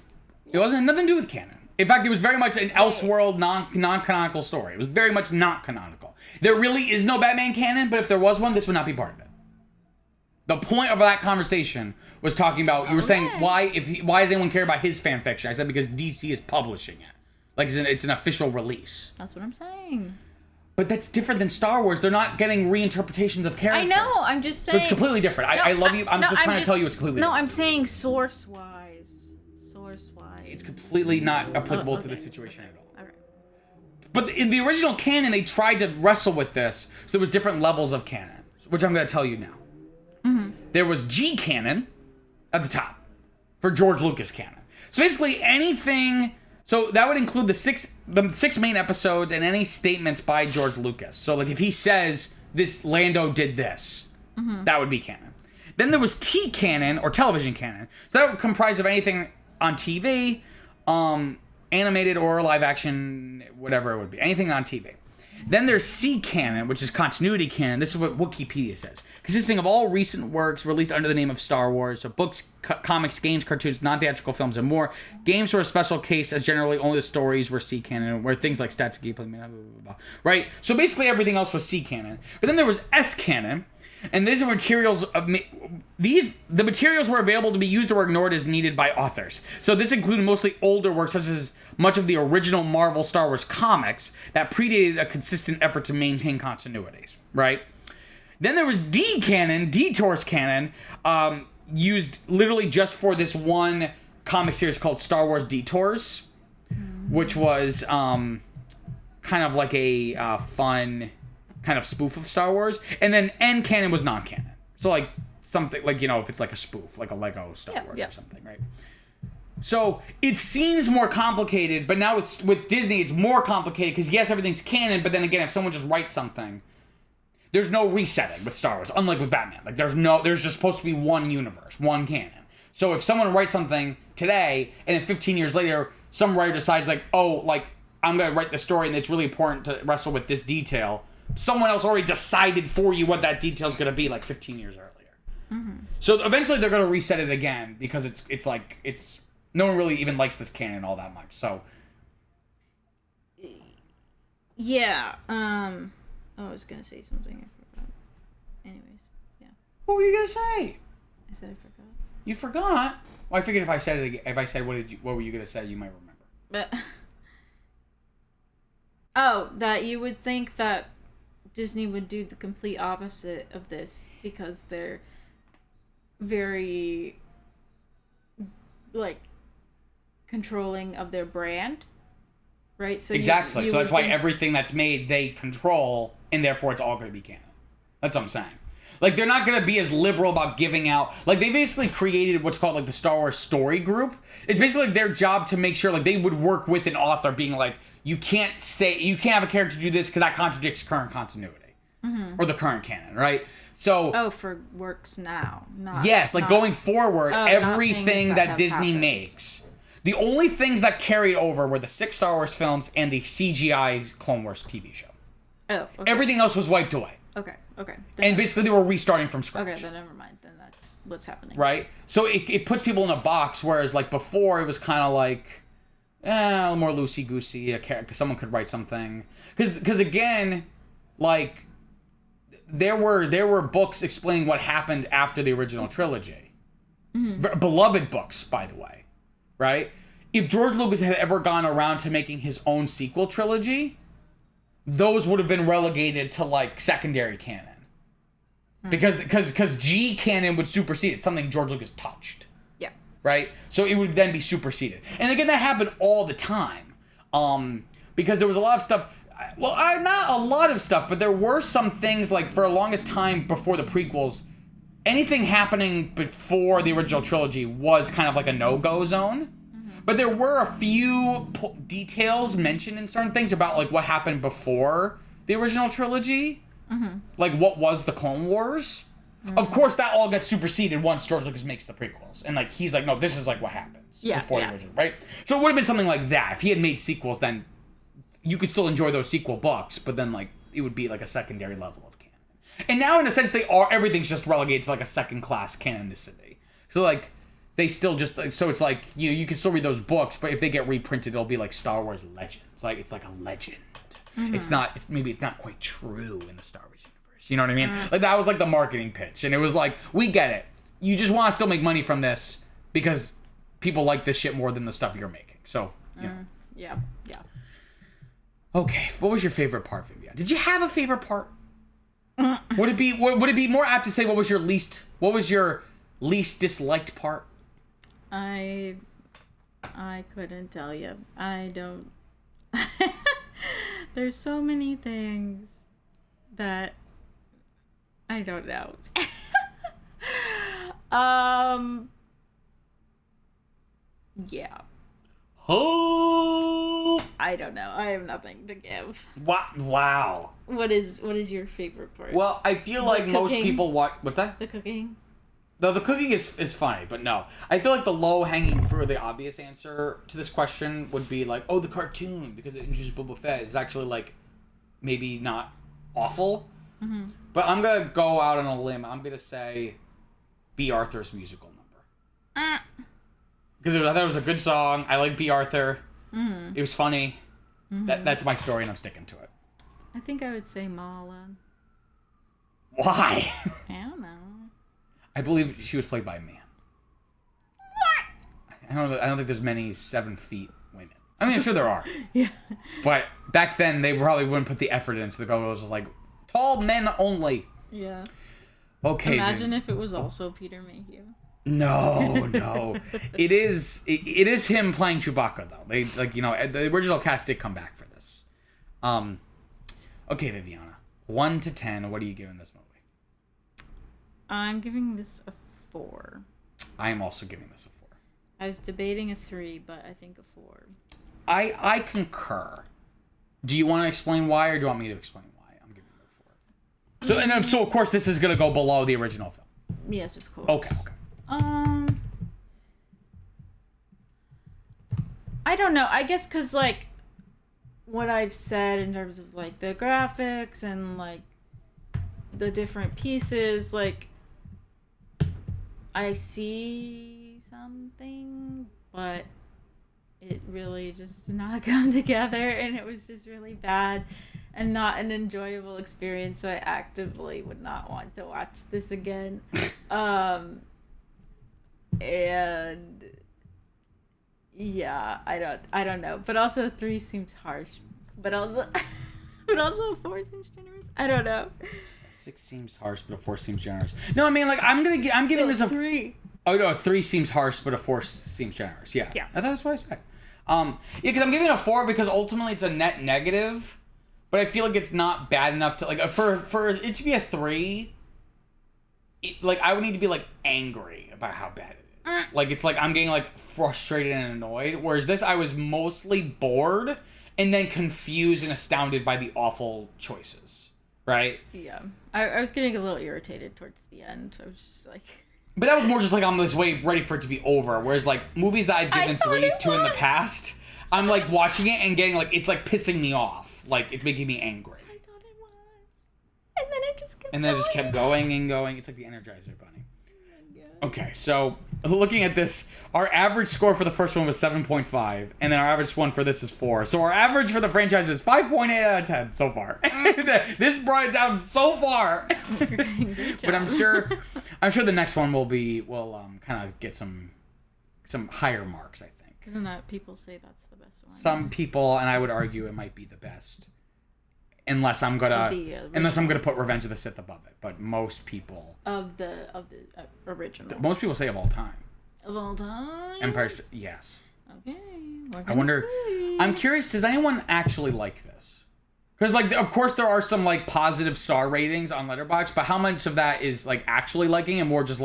It wasn't nothing to do with canon. In fact, it was very much an Elseworld non-canonical story. It was very much not canonical. There really is no Batman canon, but if there was one, this would not be part of it. The point of that conversation was talking about, you were saying, why does anyone care about his fan fiction? I said because DC is publishing it. Like, it's an official release. That's what I'm saying. But that's different than Star Wars. They're not getting reinterpretations of characters. I know, I'm just saying. So it's completely different. I love you. I'm just trying to tell you it's completely different. No, I'm saying source-wise. It's completely not applicable to the situation at all. Okay. But in the original canon, they tried to wrestle with this. So there was different levels of canon, which I'm going to tell you now. Mm-hmm. There was G canon at the top for George Lucas canon. So basically anything... So that would include the six main episodes and any statements by George Lucas. So like if he says, this Lando did this, that would be canon. Then there was T canon, or television canon. So that would comprise of anything on TV, animated or live action, whatever it would be. Anything on TV. Then there's C canon, which is continuity canon. This is what Wikipedia says. Consisting of all recent works released under the name of Star Wars. So books, comics, games, cartoons, non-theatrical films, and more. Games were a special case, as generally only the stories were C canon, where things like stats, gameplay, blah, blah, blah, blah. Right? So basically everything else was C canon. But then there was S canon. And these are materials. The materials were available to be used or ignored as needed by authors. So this included mostly older works, such as much of the original Marvel Star Wars comics that predated a consistent effort to maintain continuities. Right. Then there was D canon, Detours canon, used literally just for this one comic series called Star Wars Detours, which was kind of like a fun kind of spoof of Star Wars. And then N canon was non-canon. So like something like, if it's like a spoof, like a Lego Star Wars or something, right? So it seems more complicated, but now with Disney, it's more complicated because yes, everything's canon, but then again, if someone just writes something, there's no resetting with Star Wars, unlike with Batman. Like there's just supposed to be one universe, one canon. So if someone writes something today, and then 15 years later, some writer decides like, oh, like I'm going to write the story and it's really important to wrestle with this detail, someone else already decided for you what that detail is going to be like 15 years earlier. Mm-hmm. So eventually they're going to reset it again because it's no one really even likes this canon all that much. So yeah, I was going to say something I forgot. Anyways, yeah. What were you going to say? I said I forgot. You forgot? Well, I figured if I said it again, if I said what were you going to say, you might remember. But that you would think that Disney would do the complete opposite of this because they're very, like, controlling of their brand, right? So exactly. You so that's would why everything that's made, they control, and therefore it's all going to be canon. That's what I'm saying. Like, they're not going to be as liberal about giving out... Like, they basically created what's called, like, the Star Wars Story Group. It's basically like, their job to make sure, like, they would work with an author being like, you can't have a character do this because that contradicts current continuity. Mm-hmm. Or the current canon, right? So... for works now. Going forward, everything that Disney makes... The only things that carried over were the 6 Star Wars films and the CGI Clone Wars TV show. Oh, okay. Everything else was wiped away. Okay. And basically they were restarting from scratch. Okay, then never mind. Then that's what's happening. Right? So it puts people in a box, whereas like before it was kind of like, a little more loosey-goosey. Someone could write something. Because again, like, there were books explaining what happened after the original trilogy. Beloved books, by the way. Right? If George Lucas had ever gone around to making his own sequel trilogy, those would have been relegated to like secondary canon. Because G canon would supersede it, something George Lucas touched. Yeah. Right? So it would then be superseded. And again, that happened all the time. Because there was a lot of stuff, well, not a lot of stuff, but there were some things like for the longest time before the prequels, anything happening before the original trilogy was kind of like a no-go zone. But there were a few details mentioned in certain things about like what happened before the original trilogy. Like what was the Clone Wars. Of course, that all gets superseded once George Lucas makes the prequels. And like he's like, no, this is like what happens before the original, right? So it would have been something like that. If he had made sequels, then you could still enjoy those sequel books, but then like it would be like a secondary level of canon. And now in a sense everything's just relegated to like a second class canonicity. So like they still just like, so it's like you can still read those books, but if they get reprinted, it'll be like Star Wars Legends. Like it's like a legend. It's not quite true in the Star Wars universe. You know what I mean? Like that was like the marketing pitch, and it was like, we get it. You just want to still make money from this because people like this shit more than the stuff you're making. So you know. Yeah. Okay, what was your favorite part, Vivian? Did you have a favorite part? Would it be more apt to say what was your least disliked part? I couldn't tell you. I don't. There's so many things that I don't know. Yeah. Oh. I don't know. I have nothing to give. Wow. What is your favorite part? Well, I feel like most people watch. What's that? The cooking. No, the cooking is funny, but no. I feel like the low-hanging fruit, the obvious answer to this question would be like, oh, the cartoon, because it introduced Boba Fett. It's actually, like, maybe not awful. But I'm going to go out on a limb. I'm going to say B. Arthur's musical number. Because I thought it was a good song. I like B. Arthur. It was funny. That's my story, and I'm sticking to it. I think I would say Mala. Why? I don't know. I believe she was played by a man. What? I don't think there's many 7 feet women. I mean, I'm sure there are. Yeah. But back then, they probably wouldn't put the effort in, so the probably was just like, tall men only. Yeah. Okay. Imagine if it was also Peter Mayhew. No. It is him playing Chewbacca, though. They, like, you know, the original cast did come back for this. Okay, Viviana. 1 to 10, what are you giving this movie? I'm giving this a 4. I am also giving this a 4. I was debating a 3, but I think a 4. I concur. Do you want to explain why, or do you want me to explain why? I'm giving it a 4. So of course this is gonna go below the original film. Yes, of course. Okay. I don't know. I guess because like what I've said in terms of like the graphics and like the different pieces, like I see something, but it really just did not come together, and it was just really bad and not an enjoyable experience, so I actively would not want to watch this again. And yeah, I don't know, but also 3 seems harsh, but also a 4 seems generous. I don't know. 6 seems harsh, but a 4 seems generous. No, I mean, like, I'm giving this a 3. Oh no, a 3 seems harsh, but a 4 seems generous. Yeah. That's what I said. Yeah, because I'm giving it a 4 because ultimately it's a net negative, but I feel like it's not bad enough to like for it to be a 3. Like I would need to be like angry about how bad it is. Like it's like I'm getting like frustrated and annoyed. Whereas this, I was mostly bored and then confused and astounded by the awful choices. Right? Yeah. I was getting a little irritated towards the end. So I was just like... But that was more just like I'm this way ready for it to be over. Whereas like movies that I've given 3s to in the past, I'm like watching it and getting like, it's like pissing me off. Like it's making me angry. I thought it was. And then it just kept And then it just kept going and going. It's like the Energizer Bunny. Okay, so looking at this, our average score for the first one was 7.5, and then our average one for this is 4. So our average for the franchise is 5.8 out of 10 so far. This brought it down so far. But I'm sure the next one will kind of get some higher marks, I think. Isn't that people say that's the best one? Some people, and I would argue it might be the best. Unless I'm gonna put Revenge of the Sith above it, but most people of the original. Most people say of all time. Of all time. Empire. Yes. Okay. I wonder. See. I'm curious. Does anyone actually like this? Because of course there are some positive star ratings on Letterboxd, but how much of that is actually liking and more just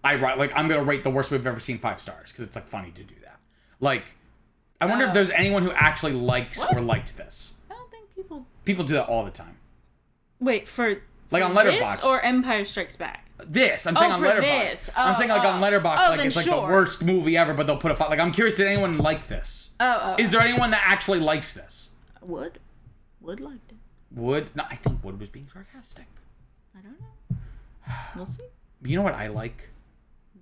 I'm gonna rate the worst movie I've ever seen 5 stars because it's funny to do that. I wonder if there's anyone who actually likes or liked this. People do that all the time. Wait, for on Letterboxd this or Empire Strikes Back? This. I'm saying on Letterboxd. I'm saying on Letterboxd, it's the worst movie ever, but they'll put a 5. I'm curious, did anyone like this? Is there anyone that actually likes this? Wood liked it. Wood? No, I think Wood was being sarcastic. I don't know. We'll see. You know what I like?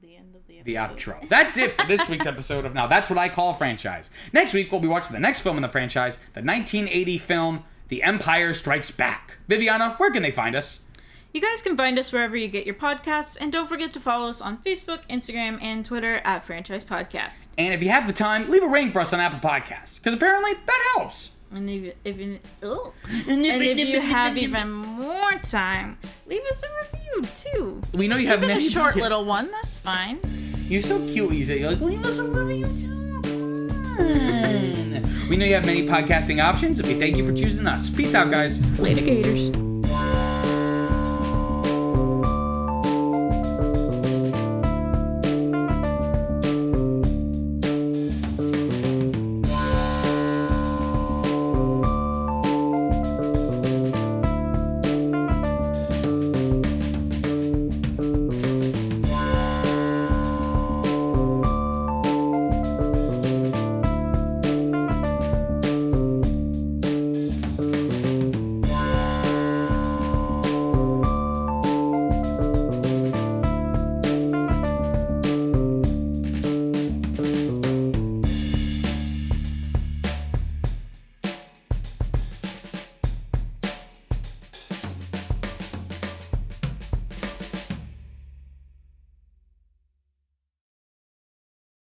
The end of the episode. The outro. That's it for this week's episode of Now That's What I Call a Franchise. Next week, we'll be watching the next film in the franchise, the 1980 film, The Empire Strikes Back. Viviana, where can they find us? You guys can find us wherever you get your podcasts, and don't forget to follow us on Facebook, Instagram, and Twitter at Franchise Podcast. And if you have the time, leave a rating for us on Apple Podcasts, because apparently that helps. And if you have even more time, leave us a review too. We know you have a short little one. That's fine. You're so cute. You say leave us a review too. We know you have many podcasting options, and we thank you for choosing us. Peace out, guys. Later, Gators.